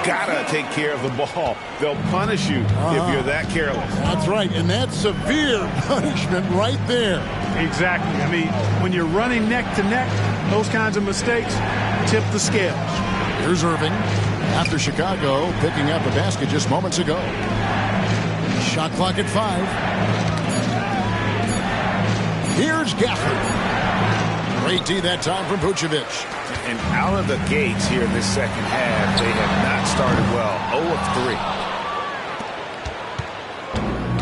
Speaker 9: Gotta take care of the ball. They'll punish you if you're that careless.
Speaker 3: That's right, and that's severe punishment right there.
Speaker 7: Exactly. I mean, when you're running neck to neck, those kinds of mistakes tip the scales.
Speaker 3: Here's Irving after Chicago picking up a basket just moments ago. Shot clock at 5. Here's Gafford. Great D that time from Vucevic.
Speaker 9: And out of the gates here in this second half, they have not started well. 0 of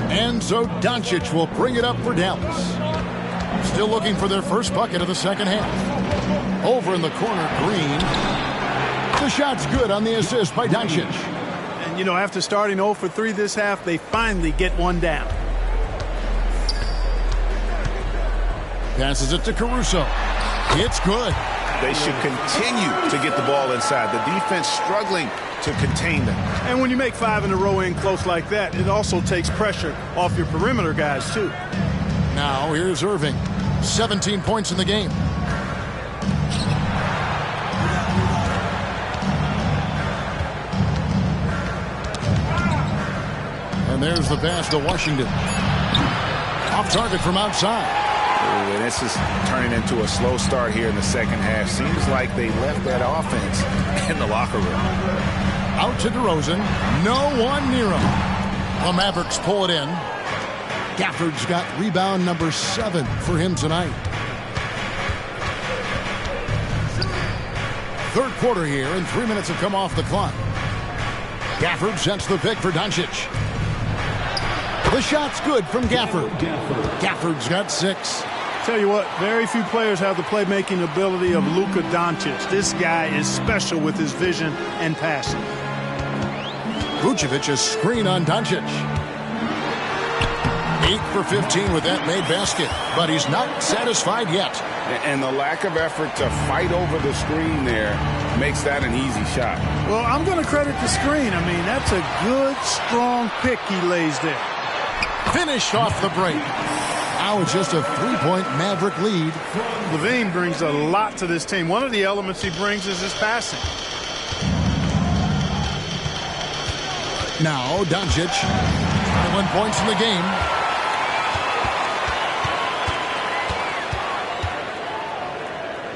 Speaker 9: 3.
Speaker 3: And so Doncic will bring it up for Dallas. Still looking for their first bucket of the second half. Over in the corner, Green. The shot's good on the assist by Doncic.
Speaker 7: And, you know, after starting 0 for 3 this half, they finally get one down.
Speaker 3: Passes it to Caruso. It's good.
Speaker 9: They should continue to get the ball inside. The defense struggling to contain them.
Speaker 7: And when you make 5 in a row in close like that, it also takes pressure off your perimeter guys, too.
Speaker 3: Now, here's Irving. 17 points in the game. And there's the pass to Washington. Off target from outside.
Speaker 9: And this is turning into a slow start here in the second half. Seems like they left that offense in the locker room.
Speaker 3: Out to DeRozan. No one near him. The Mavericks pull it in. Gafford's got rebound number 7 for him tonight. Third quarter here, and 3 minutes have come off the clock. Gafford sets the pick for Doncic. The shot's good from Gafford. Gafford's got 6.
Speaker 7: Tell you what, very few players have the playmaking ability of Luka Doncic. This guy is special with his vision and passing.
Speaker 3: Vucevic, a screen on Doncic. 8 for 15 with that made basket, but he's not satisfied yet.
Speaker 9: And the lack of effort to fight over the screen there makes that an easy shot.
Speaker 7: Well, I'm going to credit the screen. I mean, that's a good, strong pick he lays there.
Speaker 3: Finished off the break. Now it's just a 3-point Maverick lead.
Speaker 7: LaVine brings a lot to this team. One of the elements he brings is his passing.
Speaker 3: Now Doncic, 21 points in the game.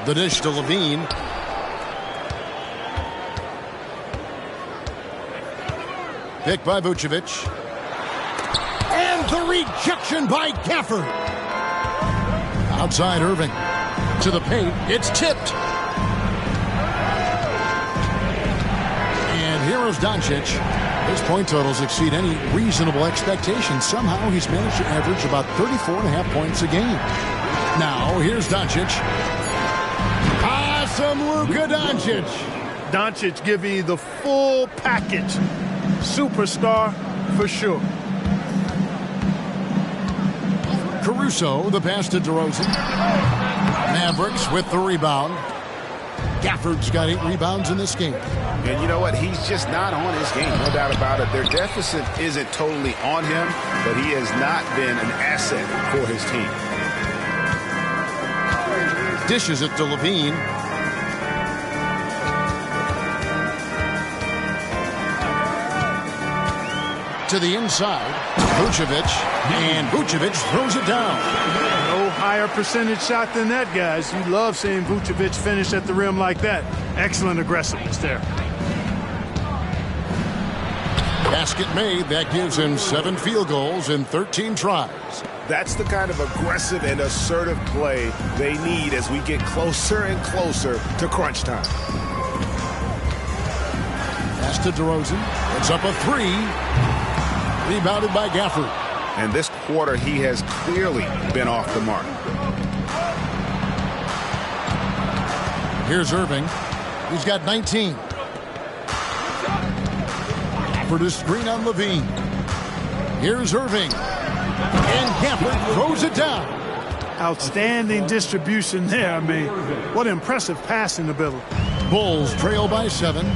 Speaker 3: The dish to Levine. Picked by Vucevic. And the rejection by Gafford. Outside Irving. To the paint. It's tipped. here's Doncic. His point totals exceed any reasonable expectations. Somehow he's managed to average about 34.5 points a game. Now, here's Doncic. Awesome Luka Doncic.
Speaker 7: Doncic giving you the full package. Superstar for sure.
Speaker 3: Caruso, the pass to DeRozan. Mavericks with the rebound. Gafford's got 8 rebounds in this game.
Speaker 9: And you know what? He's just not on his game. No doubt about it. Their deficit isn't totally on him, but he has not been an asset for his team.
Speaker 3: Dishes it to Levine. To the inside. Vucevic. And Vucevic throws it down.
Speaker 7: No higher percentage shot than that, guys. You love seeing Vucevic finish at the rim like that. Excellent aggressiveness there.
Speaker 3: Basket made. That gives him 7 field goals in 13 tries.
Speaker 9: That's the kind of aggressive and assertive play they need as we get closer and closer to crunch time.
Speaker 3: Pass to DeRozan. It's up a 3. Rebounded by Gafford.
Speaker 9: And this quarter, he has clearly been off the mark.
Speaker 3: Here's Irving. He's got 19. For the screen on Levine. Here's Irving. And Gafford throws it down.
Speaker 7: Outstanding distribution there. I mean, what impressive passing ability.
Speaker 3: Bulls trail by 7.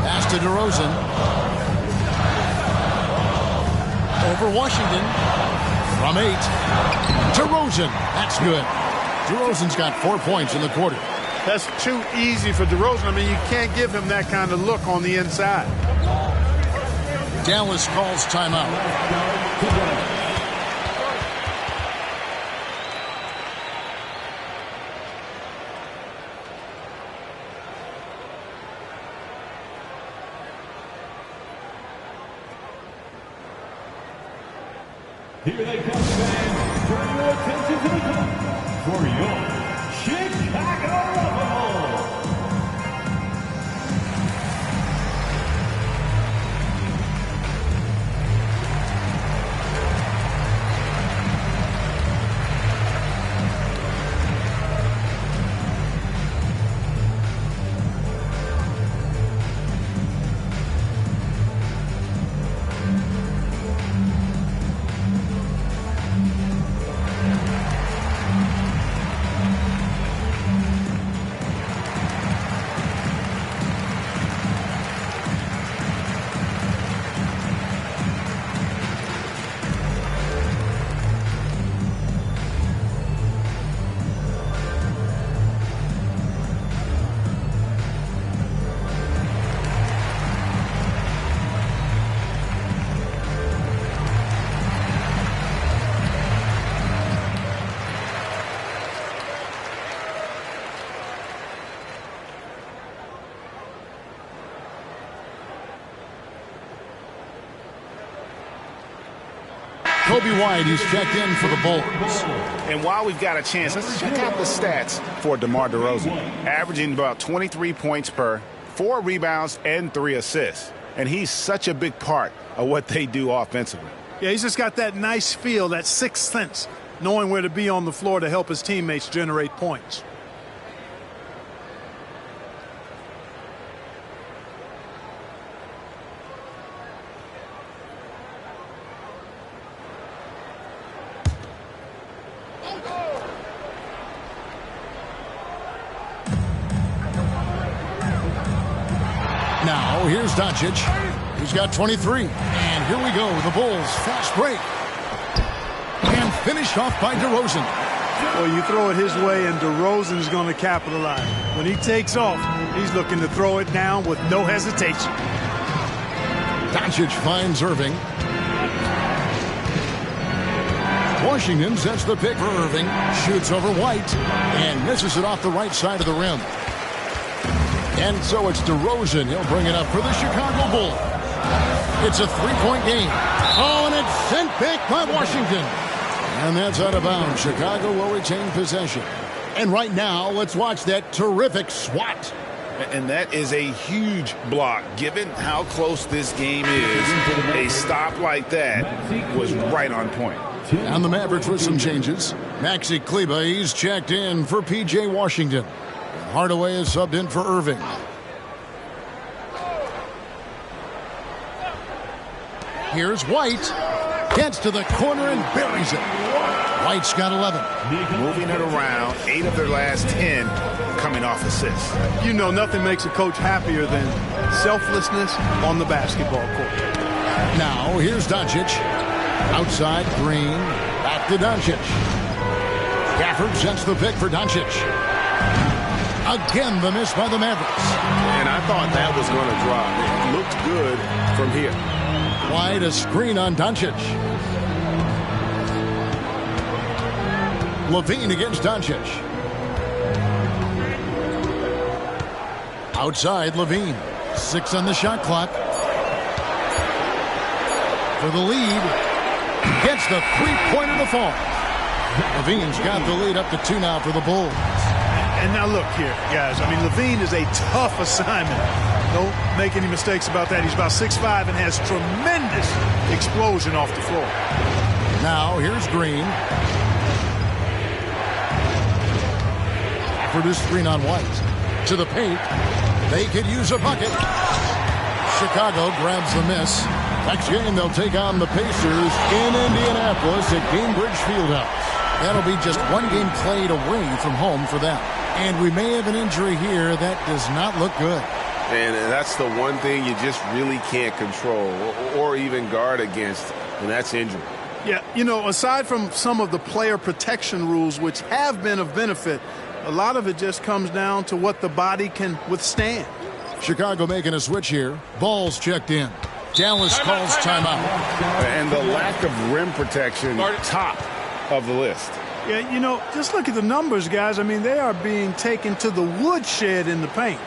Speaker 3: Pass to DeRozan. Over Washington. From 8. DeRozan. That's good. DeRozan's got 4 points in the quarter.
Speaker 7: That's too easy for DeRozan. I mean, you can't give him that kind of look on the inside.
Speaker 3: Dallas calls timeout.
Speaker 8: Here they come, fans. Turn your attention to the court for your Chicago Bulls.
Speaker 3: Kobe White, he's checked in for the Bulls.
Speaker 9: And while we've got a chance, let's check out the stats for DeMar DeRozan. Averaging about 23 points per, 4 rebounds, and 3 assists. And he's such a big part of what they do offensively.
Speaker 7: Yeah, he's just got that nice feel, that sixth sense, knowing where to be on the floor to help his teammates generate points.
Speaker 3: Now, here's Doncic. He's got 23. And here we go. The Bulls fast break. And finished off by DeRozan.
Speaker 7: Well, you throw it his way, and DeRozan is going to capitalize. When he takes off, he's looking to throw it down with no hesitation.
Speaker 3: Doncic finds Irving. Washington sets the pick for Irving. Shoots over White. And misses it off the right side of the rim. And so it's DeRozan. He'll bring it up for the Chicago Bulls. It's a 3-point game. Oh, and it's sent back by Washington. And that's out of bounds. Chicago will retain possession. And right now, let's watch that terrific swat.
Speaker 9: And that is a huge block. Given how close this game is, a stop like that was right on point.
Speaker 3: And the Mavericks with some changes. Maxi Kleber, he's checked in for P.J. Washington. Hardaway is subbed in for Irving. Here's White. Gets to the corner and buries it. White's got 11.
Speaker 9: Moving it around, 8 of their last 10 coming off assists.
Speaker 7: You know, nothing makes a coach happier than selflessness on the basketball court.
Speaker 3: Now, here's Doncic. Outside, Green. Back to Doncic. Gafford sets the pick for Doncic. Again, the miss by the Mavericks.
Speaker 9: And I thought that was going to drop. It looked good from here.
Speaker 3: Wide, a screen on Doncic. Levine against Doncic. Outside, Levine. 6 on the shot clock. For the lead. Gets the three-pointer to fall. Levine's got the lead up to 2 now for the Bulls.
Speaker 7: And now look here, guys. I mean, Levine is a tough assignment. Don't make any mistakes about that. He's about 6'5" and has tremendous explosion off the floor.
Speaker 3: Now, here's Green. For this screen on White. To the paint. They could use a bucket. Chicago grabs the miss. Next game, they'll take on the Pacers in Indianapolis at Gainbridge Fieldhouse. That'll be just one game played away from home for them. And we may have an injury here that does not look good.
Speaker 9: And that's the one thing you just really can't control or even guard against, and that's injury.
Speaker 7: Yeah, you know, aside from some of the player protection rules, which have been of benefit, a lot of it just comes down to what the body can withstand.
Speaker 3: Chicago making a switch here. Ball's checked in. Dallas calls timeout.
Speaker 9: And the lack of rim protection, top of the list.
Speaker 7: Yeah, you know, just look at the numbers, guys. I mean, they are being taken to the woodshed in the paint.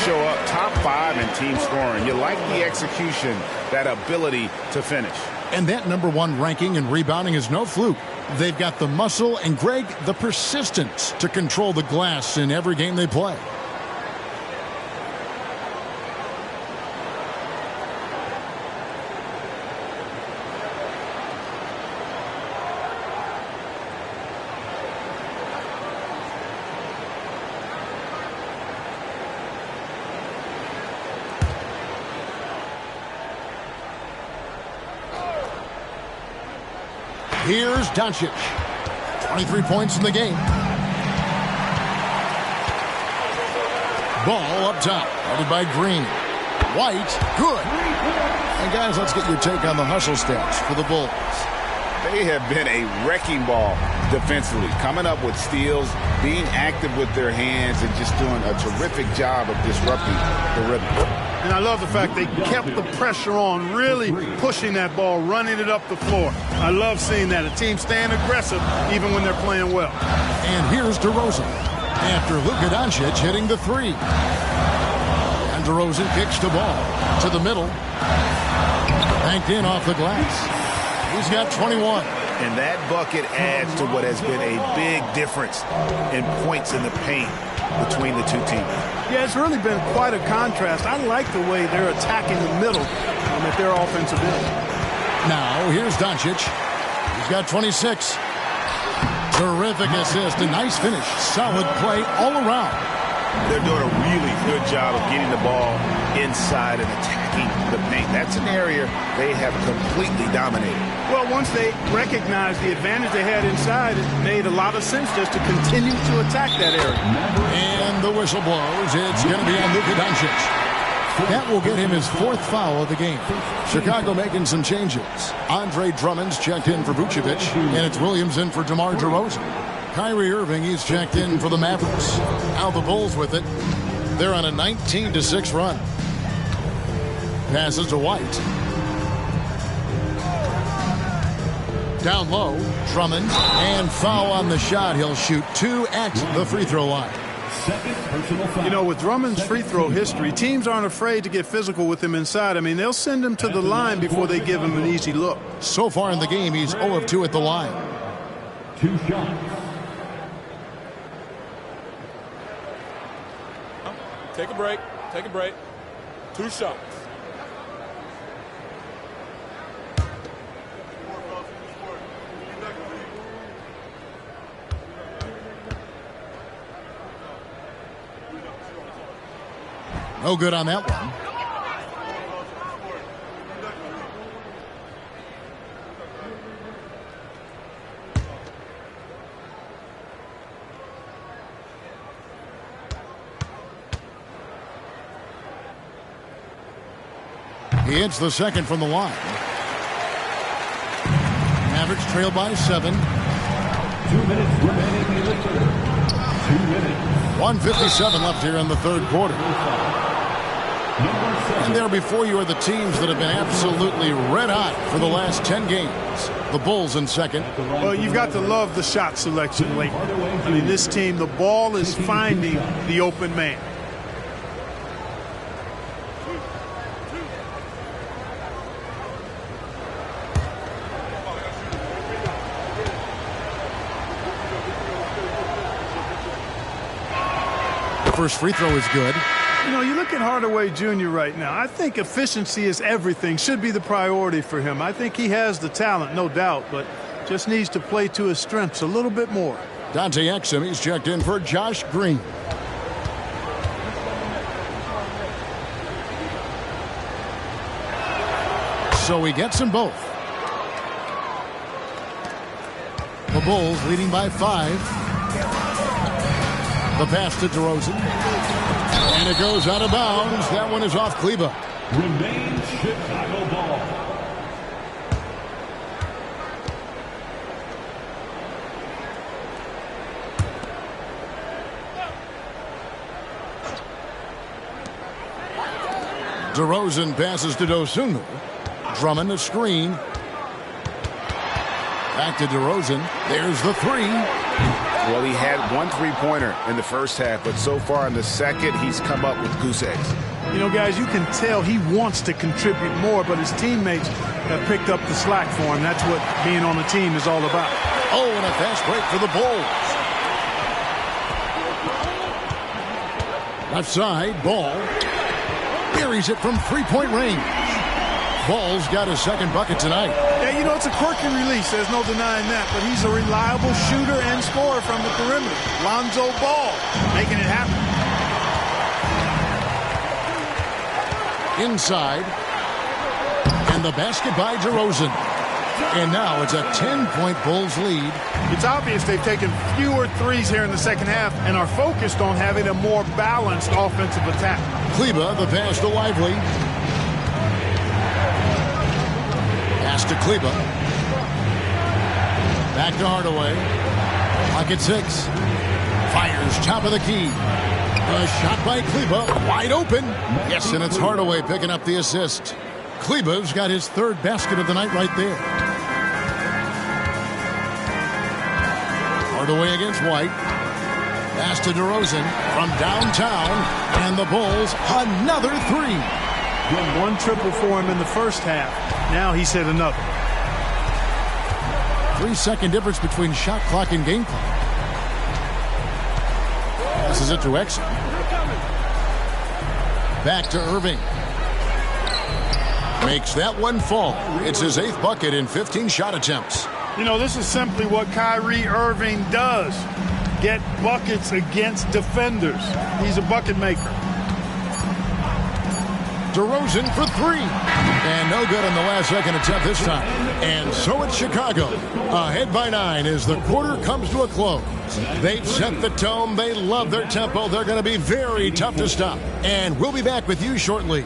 Speaker 9: Show up top 5 in team scoring. You like the execution, that ability to finish.
Speaker 3: And that #1 ranking in rebounding is no fluke. They've got the muscle and, Greg, the persistence to control the glass in every game they play. Here's Doncic. 23 points in the game. Ball up top. Headed by Green. White. Good. And guys, let's get your take on the hustle stats for the Bulls.
Speaker 9: They have been a wrecking ball defensively, coming up with steals, being active with their hands, and just doing a terrific job of disrupting the rhythm.
Speaker 7: And I love the fact they kept the pressure on, really pushing that ball, running it up the floor. I love seeing that. A team staying aggressive even when they're playing well.
Speaker 3: And here's DeRozan after Luka Doncic hitting the 3. And DeRozan kicks the ball to the middle. Banked in off the glass. He's got 21.
Speaker 9: And that bucket adds to what has been a big difference in points in the paint between the two teams.
Speaker 7: Yeah, it's really been quite a contrast. I like the way they're attacking the middle at their offensive end.
Speaker 3: Now, here's Doncic. He's got 26. Terrific assist, a nice finish. Solid play all around.
Speaker 9: They're doing a really good job of getting the ball inside and attacking the paint. That's an area they have completely dominated.
Speaker 7: Well, once they recognized the advantage they had inside, it made a lot of sense just to continue to attack that area.
Speaker 3: And the whistle blows. It's going to be on Luka Doncic. That will get him his 4th foul of the game. Chicago making some changes. Andre Drummond's checked in for Vucevic, and it's Williams in for DeMar DeRozan. Kyrie Irving, he's checked in for the Mavericks. Now the Bulls with it. They're on a 19-6 run. Passes to White. Down low, Drummond, and foul on the shot. He'll shoot 2 at the free throw line.
Speaker 7: You know, with Drummond's free throw history, teams aren't afraid to get physical with him inside. I mean, they'll send him to the line before they give him an easy look.
Speaker 3: So far in the game, he's 0 of 2 at the line.
Speaker 8: 2 shots.
Speaker 11: Take a break. Take a break. 2 shots.
Speaker 3: No good on that one. He hits the second from the line. Mavericks trail by 7.
Speaker 8: 2 minutes remaining in the third. 2 minutes.
Speaker 3: 1:57 left here in the third quarter. And there before you are the teams that have been absolutely red hot for the last 10 games. The Bulls in second.
Speaker 7: Well, you've got to love the shot selection lately. I mean, this team, the ball is finding the open man.
Speaker 3: The first free throw is good.
Speaker 7: You know, you look at Hardaway Jr. right now. I think efficiency is everything, should be the priority for him. I think he has the talent, no doubt, but just needs to play to his strengths a little bit more.
Speaker 3: Dante Exum, he's checked in for Josh Green. So he gets them both. The Bulls leading by 5. The pass to DeRozan. And it goes out of bounds. That one is off Kleba.
Speaker 8: Remains Chicago ball.
Speaker 3: DeRozan passes to Dosunmu. Drummond a screen. Back to DeRozan. There's the 3.
Speaker 9: Well, he had 1 3-pointer in the first half, but so far in the second, he's come up with goose eggs.
Speaker 7: You know, guys, you can tell he wants to contribute more, but his teammates have picked up the slack for him. That's what being on the team is all about.
Speaker 3: Oh, and a fast break for the Bulls. Left side, Ball. Buries it from 3-point range. Ball's got his second bucket tonight.
Speaker 7: Yeah, you know, it's a quirky release. There's no denying that. But he's a reliable shooter and scorer from the perimeter. Lonzo Ball making it happen.
Speaker 3: Inside. And the basket by DeRozan. And now it's a 10-point Bulls lead.
Speaker 7: It's obvious they've taken fewer threes here in the second half and are focused on having a more balanced offensive attack.
Speaker 3: Kleba, the pass to Lively. Pass to Kleba. Back to Hardaway. Pocket 6. Fires top of the key. A shot by Kleba. Wide open. Yes, and it's Hardaway picking up the assist. Kleba's got his 3rd basket of the night right there. Hardaway against White. Pass to DeRozan from downtown. And the Bulls, another 3.
Speaker 7: 1 triple for him in the first half. Now he's hit another.
Speaker 3: 3-second difference between shot clock and game clock. This is it to Exum. Back to Irving. Makes that one fall. It's his 8th bucket in 15 shot attempts.
Speaker 7: You know, this is simply what Kyrie Irving does. Get buckets against defenders. He's a bucket maker.
Speaker 3: DeRozan for 3. And no good on the last second attempt this time. And so it's Chicago. Ahead by 9 as the quarter comes to a close. They've set the tone. They love their tempo. They're going to be very tough to stop. And we'll be back with you shortly.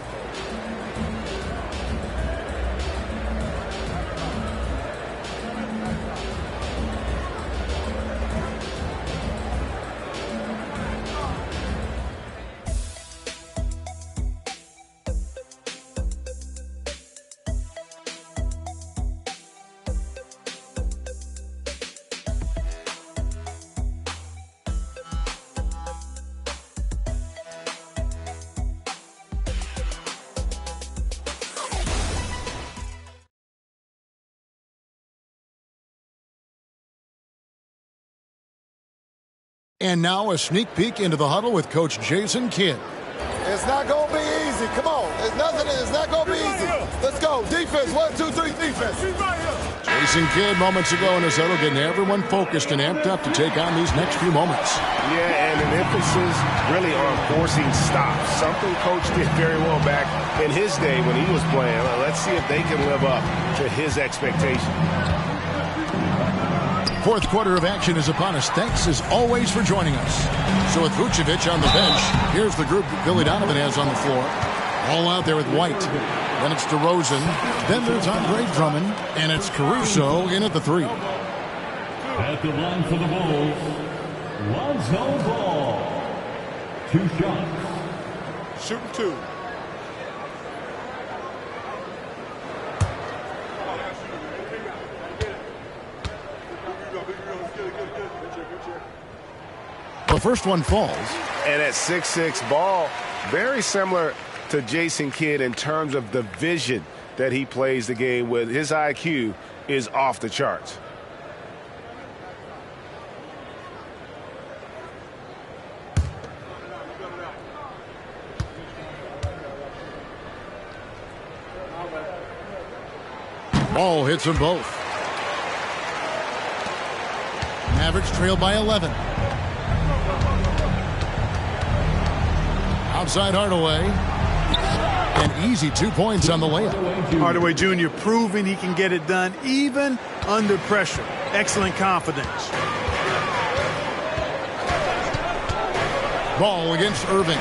Speaker 3: And now a sneak peek into the huddle with Coach Jason Kidd.
Speaker 16: It's not going to be easy. Come on. It's not going to be easy. Let's go. Defense. 1, 2, 3, defense.
Speaker 3: Jason Kidd moments ago in his huddle getting everyone focused and amped up to take on these next few moments.
Speaker 9: Yeah, and an emphasis really on forcing stops. Something Coach did very well back in his day when he was playing. Let's see if they can live up to his expectations.
Speaker 3: Fourth quarter of action is upon us. Thanks as always for joining us. So with Vucevic on the bench, here's the group that Billy Donovan has on the floor. All out there with White. Then it's DeRozan. Then there's Andre Drummond. And it's Caruso in at the 3.
Speaker 8: At the line for the Bulls, Lonzo Ball. 2 shots.
Speaker 11: Shooting 2.
Speaker 3: The first one falls.
Speaker 9: And at 6'6", Ball, very similar to Jason Kidd in terms of the vision that he plays the game with. His IQ is off the charts.
Speaker 3: Ball hits them both. Mavericks trail by 11. Outside Hardaway. An easy 2 points on the layup.
Speaker 7: Hardaway Jr. proving he can get it done even under pressure. Excellent confidence.
Speaker 3: Ball against Irving.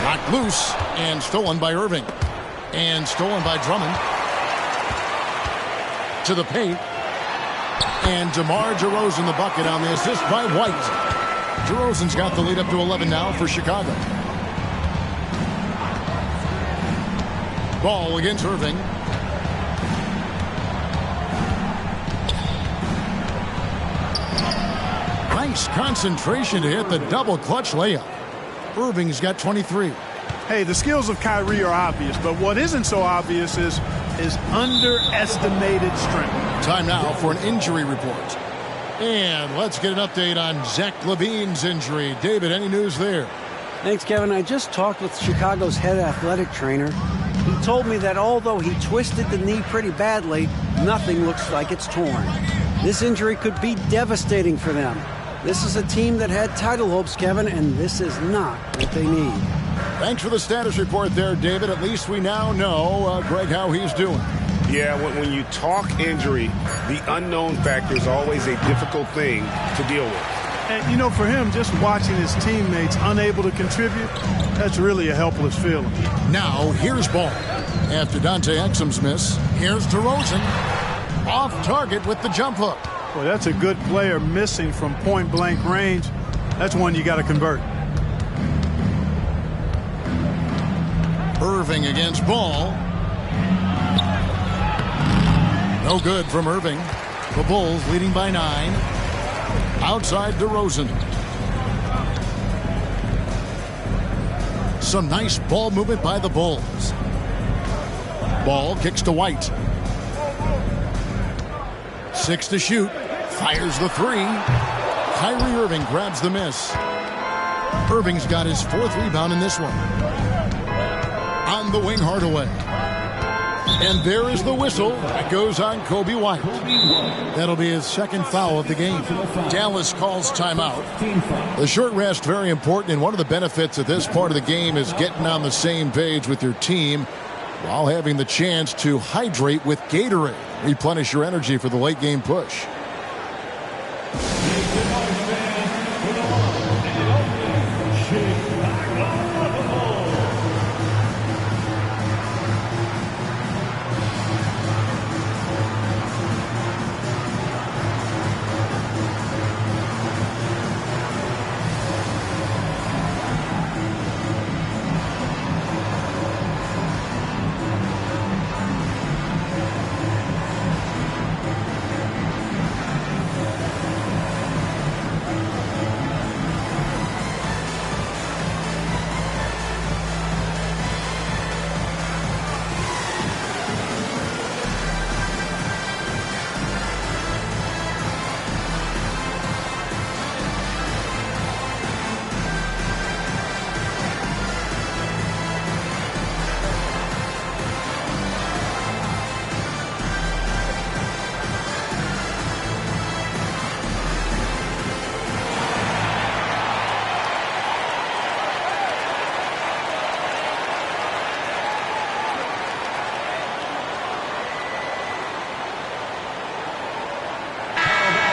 Speaker 3: Knocked loose and stolen by Irving. And stolen by Drummond. To the paint. And DeMar DeRozan the bucket on the assist by White. DeRozan's got the lead up to 11 now for Chicago. Ball against Irving. Nice concentration to hit the double clutch layup. Irving's got 23.
Speaker 7: Hey, the skills of Kyrie are obvious, but what isn't so obvious is his underestimated strength.
Speaker 3: Time now for an injury report. And let's get an update on Zach LaVine's injury. David, any news there?
Speaker 10: Thanks, Kevin. I just talked with Chicago's head athletic trainer. He told me that although he twisted the knee pretty badly, nothing looks like it's torn. This injury could be devastating for them. This is a team that had title hopes, Kevin, and this is not what they need.
Speaker 3: Thanks for the status report there, David. At least we now know, Greg, how he's doing.
Speaker 9: Yeah, when you talk injury, the unknown factor is always a difficult thing to deal with.
Speaker 7: And, you know, for him, just watching his teammates unable to contribute, that's really a helpless feeling.
Speaker 3: Now, here's Ball. After Dante Exum's miss, here's DeRozan. Off target with the jump hook.
Speaker 7: Boy, that's a good player missing from point-blank range. That's one you got to convert.
Speaker 3: Irving against Ball. No good from Irving. The Bulls leading by 9. Outside DeRozan. Some nice ball movement by the Bulls. Ball kicks to White. 6 to shoot. Fires the three. Kyrie Irving grabs the miss. Irving's got his 4th rebound in this one. On the wing, Hardaway. And there is the whistle. It goes on Kobe White. That'll be his 2nd foul of the game. Dallas calls timeout. The short rest, very important, and one of the benefits of this part of the game is getting on the same page with your team while having the chance to hydrate with Gatorade. Replenish your energy for the late game push.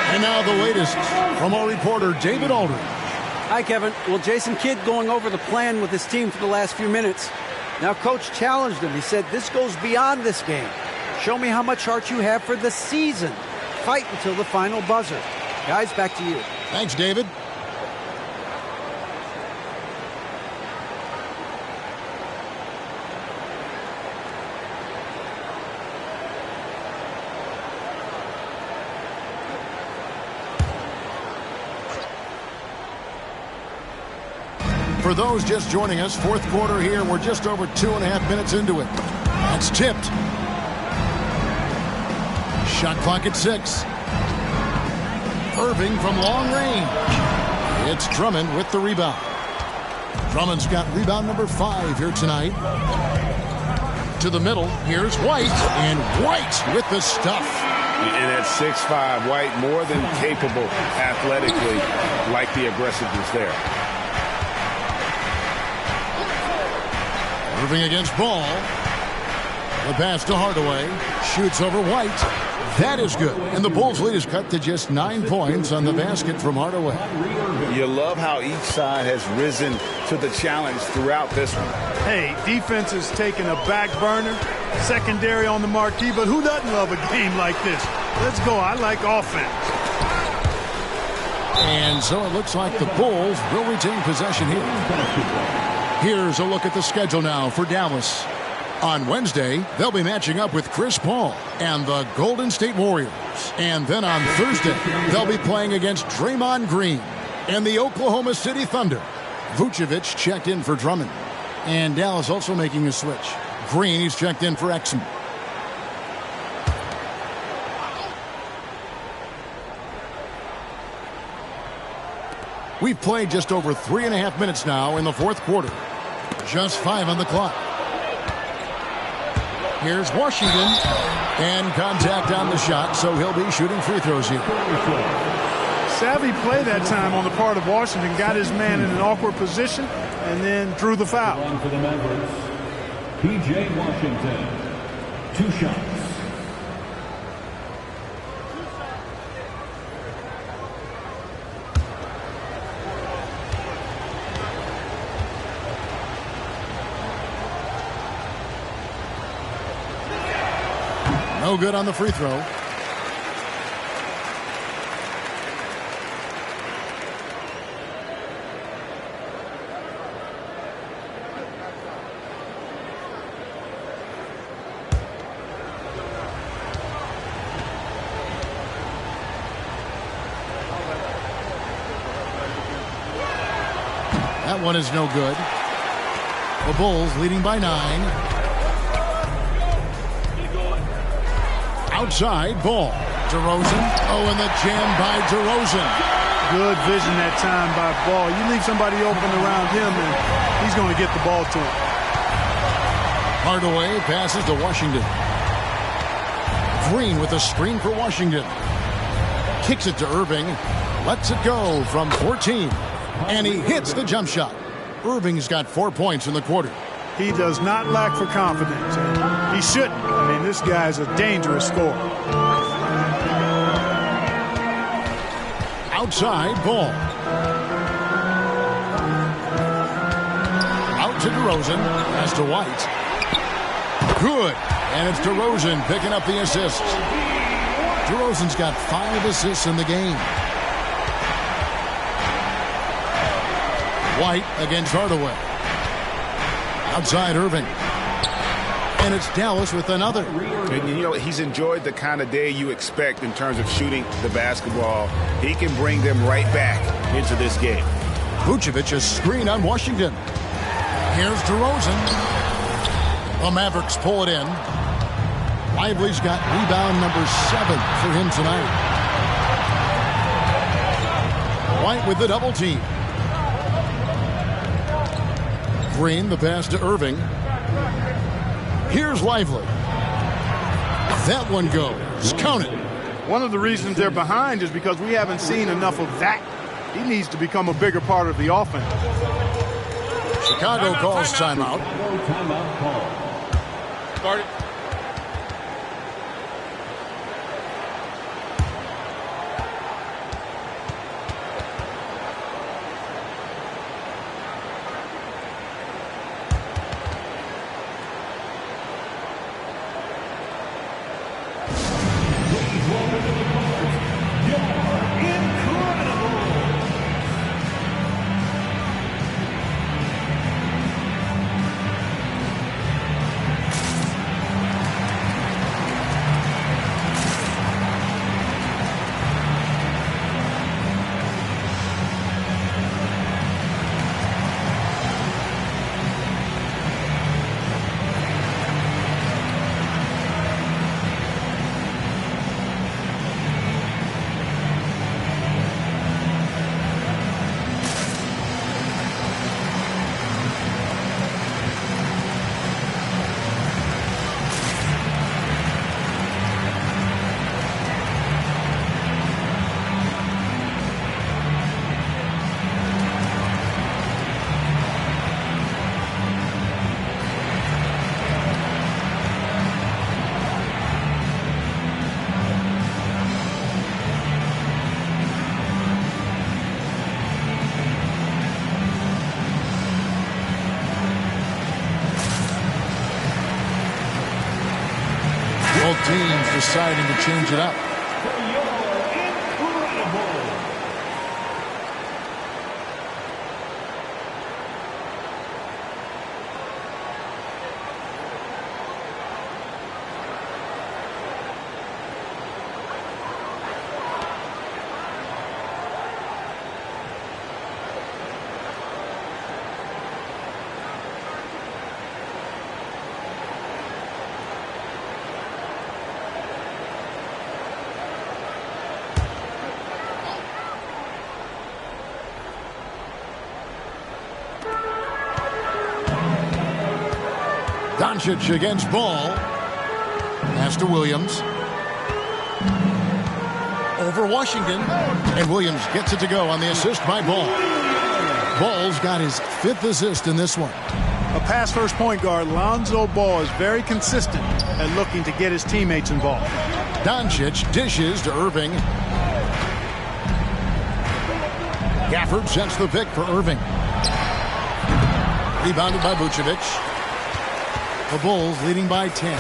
Speaker 3: And now the latest from our reporter, David Aldridge.
Speaker 10: Hi, Kevin. Well, Jason Kidd going over the plan with his team for the last few minutes. Now, Coach challenged him. He said, this goes beyond this game. Show me how much heart you have for the season. Fight until the final buzzer. Guys, back to you.
Speaker 3: Thanks, David. For those just joining us, 4th quarter here. We're just over 2.5 minutes into it. That's tipped. Shot clock at 6. Irving from long range. It's Drummond with the rebound. Drummond's got rebound number 5 here tonight. To the middle, here's White. And White with the stuff.
Speaker 6: And at 6'5", White more than capable athletically, like the aggressiveness there.
Speaker 3: Irving against Ball. The pass to Hardaway. Shoots over White. That is good. And the Bulls' lead is cut to just 9 points on the basket from Hardaway.
Speaker 6: You love how each side has risen to the challenge throughout this one.
Speaker 7: Hey, defense is taking a back burner, secondary on the marquee, but who doesn't love a game like this? Let's go. I like offense.
Speaker 3: And so it looks like the Bulls will retain possession here. Here's a look at the schedule now for Dallas. On Wednesday, they'll be matching up with Chris Paul and the Golden State Warriors. And then on Thursday, they'll be playing against Draymond Green and the Oklahoma City Thunder. Vucevic checked in for Drummond. And Dallas also making a switch. Green, he's checked in for Exum. We've played just over 3.5 minutes now in the 4th quarter. Just 5 on the clock. Here's Washington. And contact on the shot, so he'll be shooting free throws here.
Speaker 7: Savvy play that time on the part of Washington. Got his man in an awkward position and then drew the foul.
Speaker 8: For the Mavericks, P.J. Washington. 2 shots.
Speaker 3: No good on the free throw. That one is no good. The Bulls leading by 9. Outside, Ball. DeRozan. Oh, and the jam by DeRozan.
Speaker 7: Good vision that time by Ball. You leave somebody open around him, and he's going to get the ball to him.
Speaker 3: Hardaway passes to Washington. Green with a screen for Washington. Kicks it to Irving. Lets it go from 14. And he hits the jump shot. Irving's got 4 points in the quarter.
Speaker 7: He does not lack for confidence. He shouldn't. I mean, this guy's a dangerous scorer.
Speaker 3: Outside Ball. Out to DeRozan. Pass to White. Good. And it's DeRozan picking up the assists. DeRozan's got 5 assists in the game. White against Hardaway. Outside Irving. And it's Dallas with another.
Speaker 9: And, you know, he's enjoyed the kind of day you expect in terms of shooting the basketball. He can bring them right back into this game.
Speaker 3: Vucevic a screen on Washington. Here's DeRozan. The Mavericks pull it in. Lively's got rebound number 7 for him tonight. White with the double team. Green, the pass to Irving. Here's Lively. That one goes. Count it.
Speaker 7: One of the reasons they're behind is because we haven't seen enough of that. He needs to become a bigger part of the offense.
Speaker 3: Chicago calls timeout.
Speaker 8: Timeout call.
Speaker 11: Start it.
Speaker 3: Both teams deciding to change it up. Doncic against Ball. Pass to Williams. Over Washington. And Williams gets it to go on the assist by Ball. Ball's got his 5th assist in this one.
Speaker 7: A pass-first point guard, Lonzo Ball, is very consistent at looking to get his teammates involved.
Speaker 3: Doncic dishes to Irving. Gafford sets the pick for Irving. Rebounded by Vucevic. The Bulls leading by 10.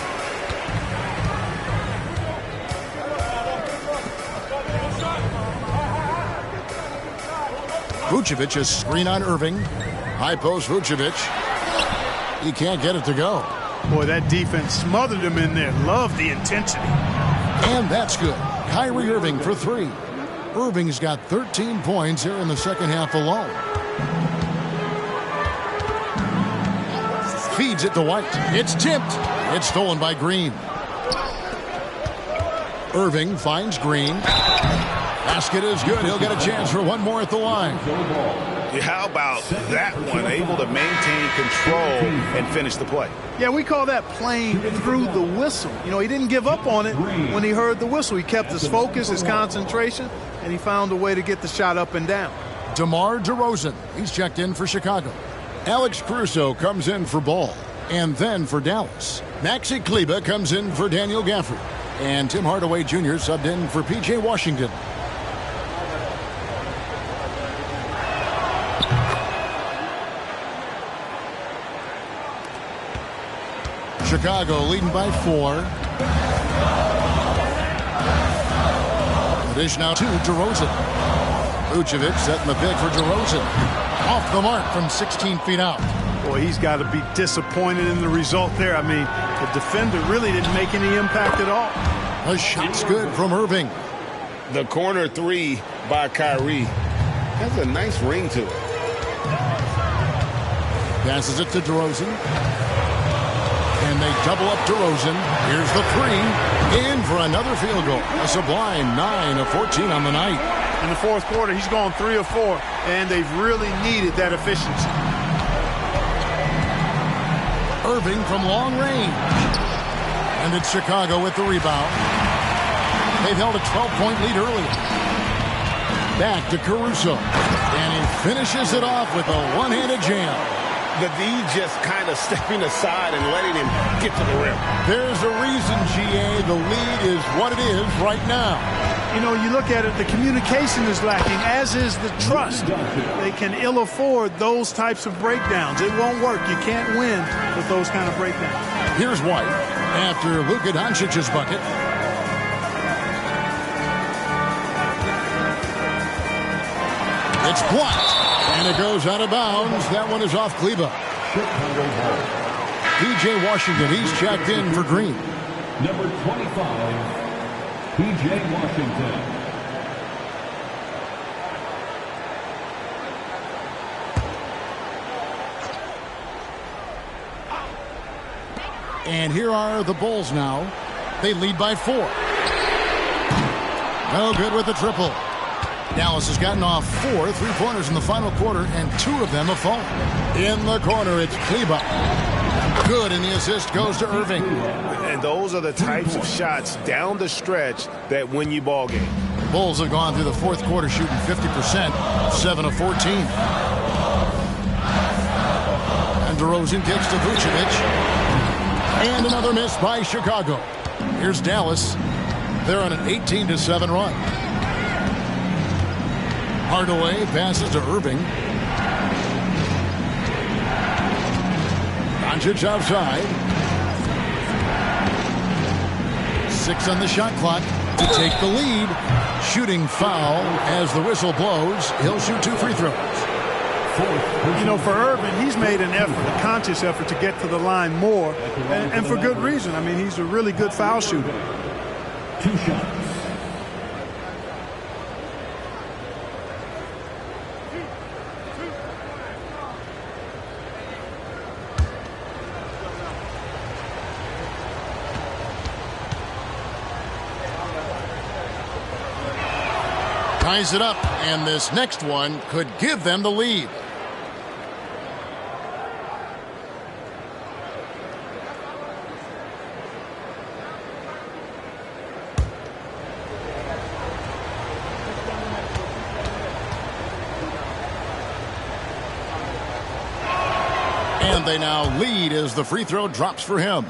Speaker 3: Vucevic is screen on Irving. High post Vucevic. He can't get it to go.
Speaker 7: Boy, that defense smothered him in there. Love the intensity.
Speaker 3: And that's good. Kyrie Irving for 3. Irving's got 13 points here in the second half alone. Feeds it to White. It's tipped. It's stolen by Green. Irving finds Green. Basket is good. He'll get a chance for one more at the line.
Speaker 6: How about that one? Able to maintain control and finish the play.
Speaker 7: Yeah, we call that playing through the whistle. You know, he didn't give up on it when he heard the whistle. He kept his focus, his concentration, and he found a way to get the shot up and down.
Speaker 3: DeMar DeRozan, he's checked in for Chicago. Alex Caruso comes in for Ball, and then for Dallas. Maxi Kleber comes in for Daniel Gafford, and Tim Hardaway Jr. subbed in for P.J. Washington. Chicago leading by 4. The dish now to DeRozan. Vucevic setting the pick for DeRozan. Off the mark from 16 feet out.
Speaker 7: Boy, he's got to be disappointed in the result there. I mean, the defender really didn't make any impact at all.
Speaker 3: A shot's good from Irving.
Speaker 6: The corner 3 by Kyrie has a nice ring to it.
Speaker 3: Passes it to DeRozan. And they double up DeRozan. Here's the 3. In for another field goal. A sublime 9 of 14 on the night.
Speaker 7: In the fourth quarter, he's gone 3 of 4, and they've really needed that efficiency.
Speaker 3: Irving from long range. And it's Chicago with the rebound. They've held a 12-point lead earlier. Back to Caruso. And he finishes it off with a one-handed jam.
Speaker 6: The D just kind of stepping aside and letting him get to the rim.
Speaker 3: There's a reason, GA, the lead is what it is right now.
Speaker 7: You know, you look at it, the communication is lacking, as is the trust. They can ill afford those types of breakdowns. It won't work. You can't win with those kind of breakdowns.
Speaker 3: Here's White after Luka Doncic's bucket. It's blocked. And it goes out of bounds. That one is off Kleber. P.J. Washington, he's checked in for Green.
Speaker 8: Number 25, P.J. Washington.
Speaker 3: And here are the Bulls now. They lead by 4. No good with the triple. Dallas has gotten off 4 3-pointers in the final quarter, and 2 of them have fallen. In the corner, it's Kleber. Good, and the assist goes to Irving.
Speaker 6: And those are the types of shots down the stretch that win you ball game.
Speaker 3: The Bulls have gone through the fourth quarter shooting 50%, 7 of 14. And DeRozan kicks to Vucevic. And another miss by Chicago. Here's Dallas. They're on an 18-7 run. Hardaway passes to Irving. Doncic outside. 6 on the shot clock to take the lead. Shooting foul as the whistle blows. He'll shoot 2 free throws.
Speaker 7: You know, for Irving, he's made an effort, a conscious effort to get to the line more, and for good reason. I mean, he's a really good foul shooter.
Speaker 8: 2 shots.
Speaker 3: Ties it up, and this next one could give them the lead. And they now lead as the free throw drops for him.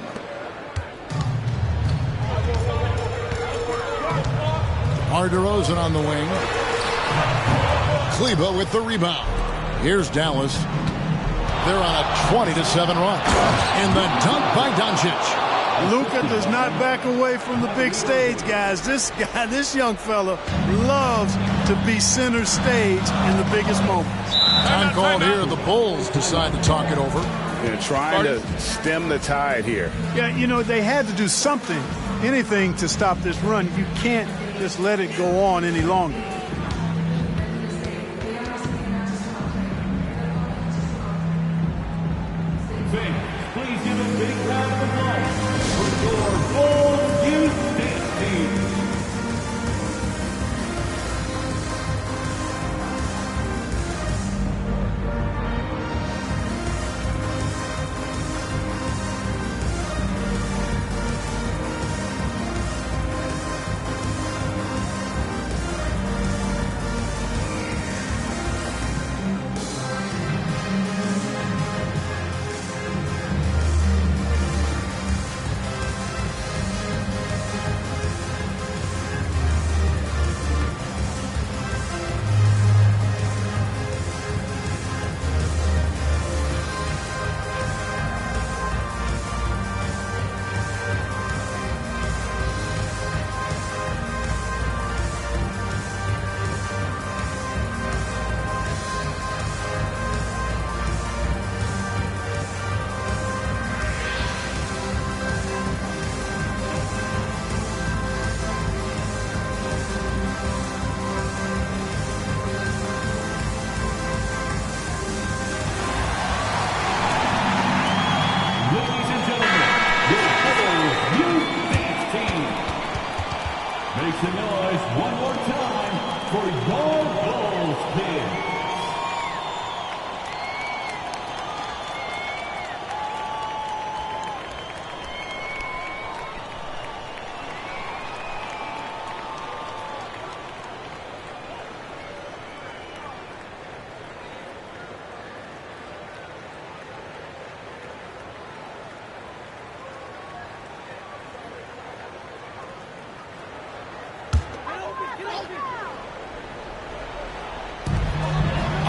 Speaker 3: DeRozan on the wing. Kleber with the rebound. Here's Dallas. They're on a 20-7 run. And the dunk by Doncic.
Speaker 7: Luka does not back away from the big stage, guys. This young fella loves to be center stage in the biggest moments.
Speaker 3: Time called here. The Bulls decide to talk it over.
Speaker 6: They're trying to stem the tide here.
Speaker 7: Yeah, you know, they had to do something, anything to stop this run. You can't just let it go on any longer.
Speaker 8: Please give a big round of applause for your Bulls Youth Dance Team.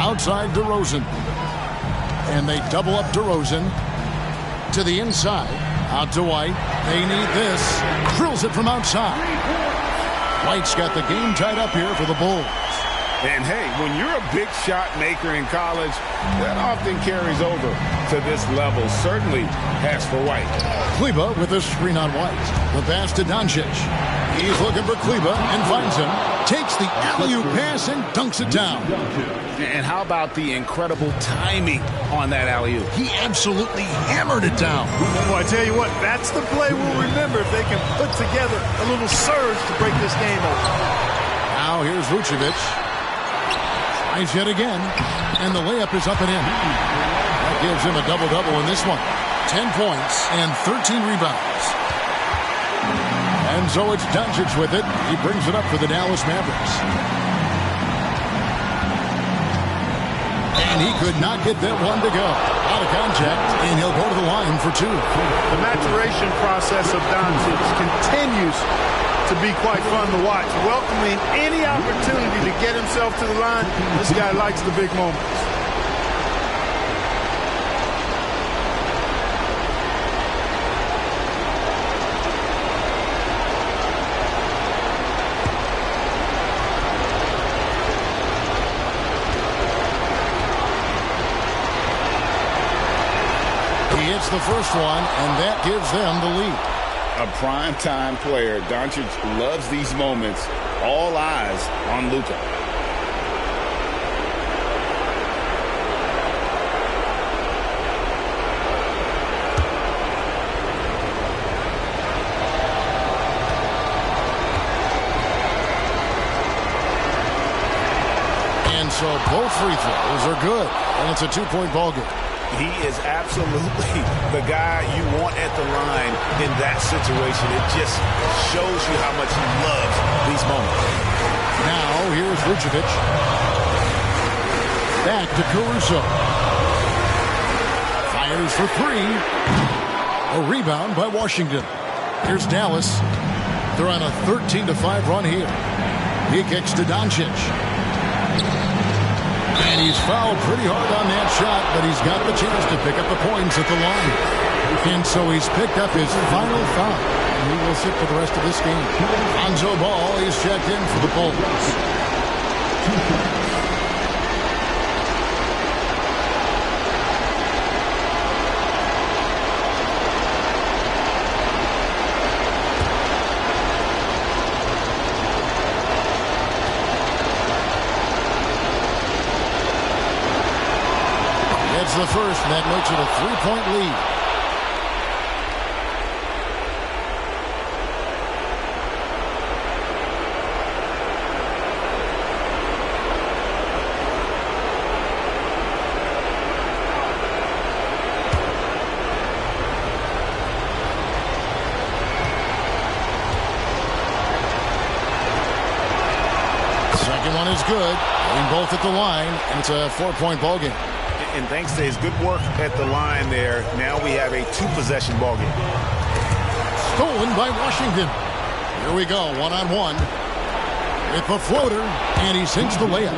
Speaker 3: outside DeRozan. And they double up DeRozan to the inside. Out to White. They need this. Drills it from outside. White's got the game tied up here for the Bulls.
Speaker 9: And, hey, when you're a big shot maker in college, that often carries over to this level. Certainly has for White.
Speaker 3: Kleba with a screen on White. The pass to Doncic. He's looking for Kleba and finds him. Takes the alley-oop pass and dunks it down.
Speaker 9: And how about the incredible timing on that alley-oop?
Speaker 3: He absolutely hammered it down.
Speaker 7: Well, I tell you what, that's the play we'll remember if they can put together a little surge to break this game open.
Speaker 3: Now here's Vucevic. Tries yet again, and the layup is up and in. That gives him a double-double in this one. 10 points and 13 rebounds. And so it's Doncic with it. He brings it up for the Dallas Mavericks. And he could not get that one to go. Out of contact, and he'll go to the line for two.
Speaker 7: The maturation process of Doncic continues to be quite fun to watch. Welcoming any opportunity to get himself to the line. This guy likes the big moments.
Speaker 3: He hits the first one, and that gives them the lead.
Speaker 9: A prime-time player. Doncic loves these moments. All eyes on Luka.
Speaker 3: And so both free throws are good, and it's a two-point ball game.
Speaker 9: He is absolutely the guy you want at the line in that situation. It just shows you how much he loves these moments.
Speaker 3: Now, here's Vucevic. Back to Caruso. Fires for three. A rebound by Washington. Here's Dallas. They're on a 13-5 run here. He kicks to Doncic. And he's fouled pretty hard on that shot, but he's got the chance to pick up the points at the line. And so he's picked up his final foul. And he will sit for the rest of this game. Lonzo Ball, he's checked in for the Bulls. The first, and that makes it a three-point lead. Second one is good. In both at the line, and it's a four-point ball game.
Speaker 9: And thanks to his good work at the line there, now we have a two-possession ball game.
Speaker 3: Stolen by Washington. Here we go, one-on-one. With the floater, and he sinks the layup.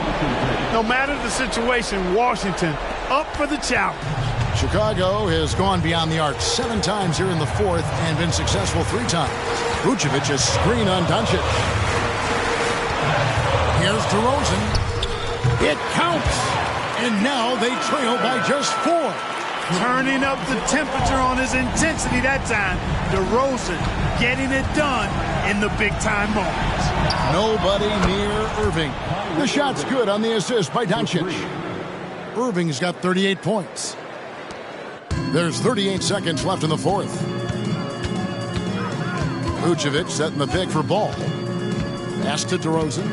Speaker 7: No matter the situation, Washington up for the challenge.
Speaker 3: Chicago has gone beyond the arc 7 times here in the fourth and been successful 3 times. Vucevic has screen on Doncic. Here's DeRozan. It counts. And now they trail by just 4.
Speaker 7: Turning up the temperature on his intensity that time. DeRozan getting it done in the big-time moments.
Speaker 3: Nobody near Irving. The shot's good on the assist by Doncic. Irving's got 38 points. There's 38 seconds left in the fourth. Vucevic setting the pick for Ball. Pass to DeRozan.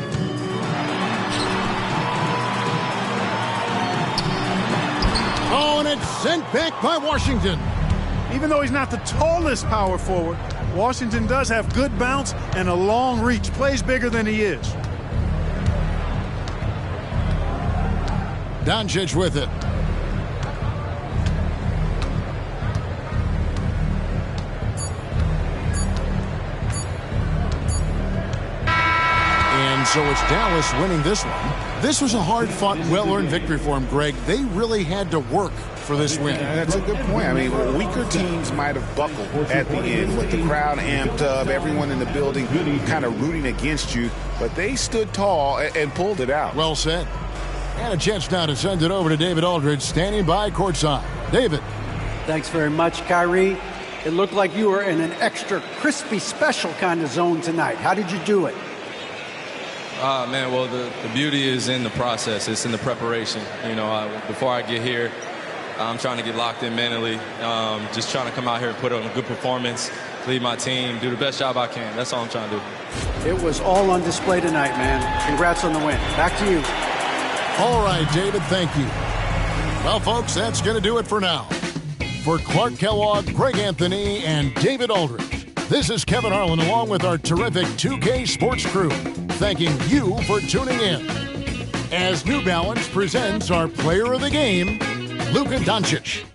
Speaker 3: Oh, and it's sent back by Washington.
Speaker 7: Even though he's not the tallest power forward, Washington does have good bounce and a long reach. Plays bigger than he is.
Speaker 3: Doncic with it. And so it's Dallas winning this one. This was a hard-fought, well-earned victory for them, Greg. They really had to work for this win.
Speaker 9: That's a good point. I mean, weaker teams might have buckled at the end with the crowd amped up, everyone in the building kind of rooting against you, but they stood tall and pulled it out.
Speaker 3: Well said. And a chance now to send it over to David Aldridge, standing by courtside. David.
Speaker 10: Thanks very much, Kyrie. It looked like you were in an extra crispy special kind of zone tonight. How did you do it?
Speaker 17: Man, well, the beauty is in the process. It's in the preparation. You know, before I get here, I'm trying to get locked in mentally, just trying to come out here and put on a good performance, lead my team, do the best job I can. That's all I'm trying to do.
Speaker 10: It was all on display tonight, man. Congrats on the win. Back to you.
Speaker 3: All right, David, thank you. Well, folks, that's going to do it for now. For Clark Kellogg, Greg Anthony, and David Aldridge, this is Kevin Harlan along with our terrific 2K Sports crew, thanking you for tuning in. As New Balance presents our player of the game, Luka Doncic.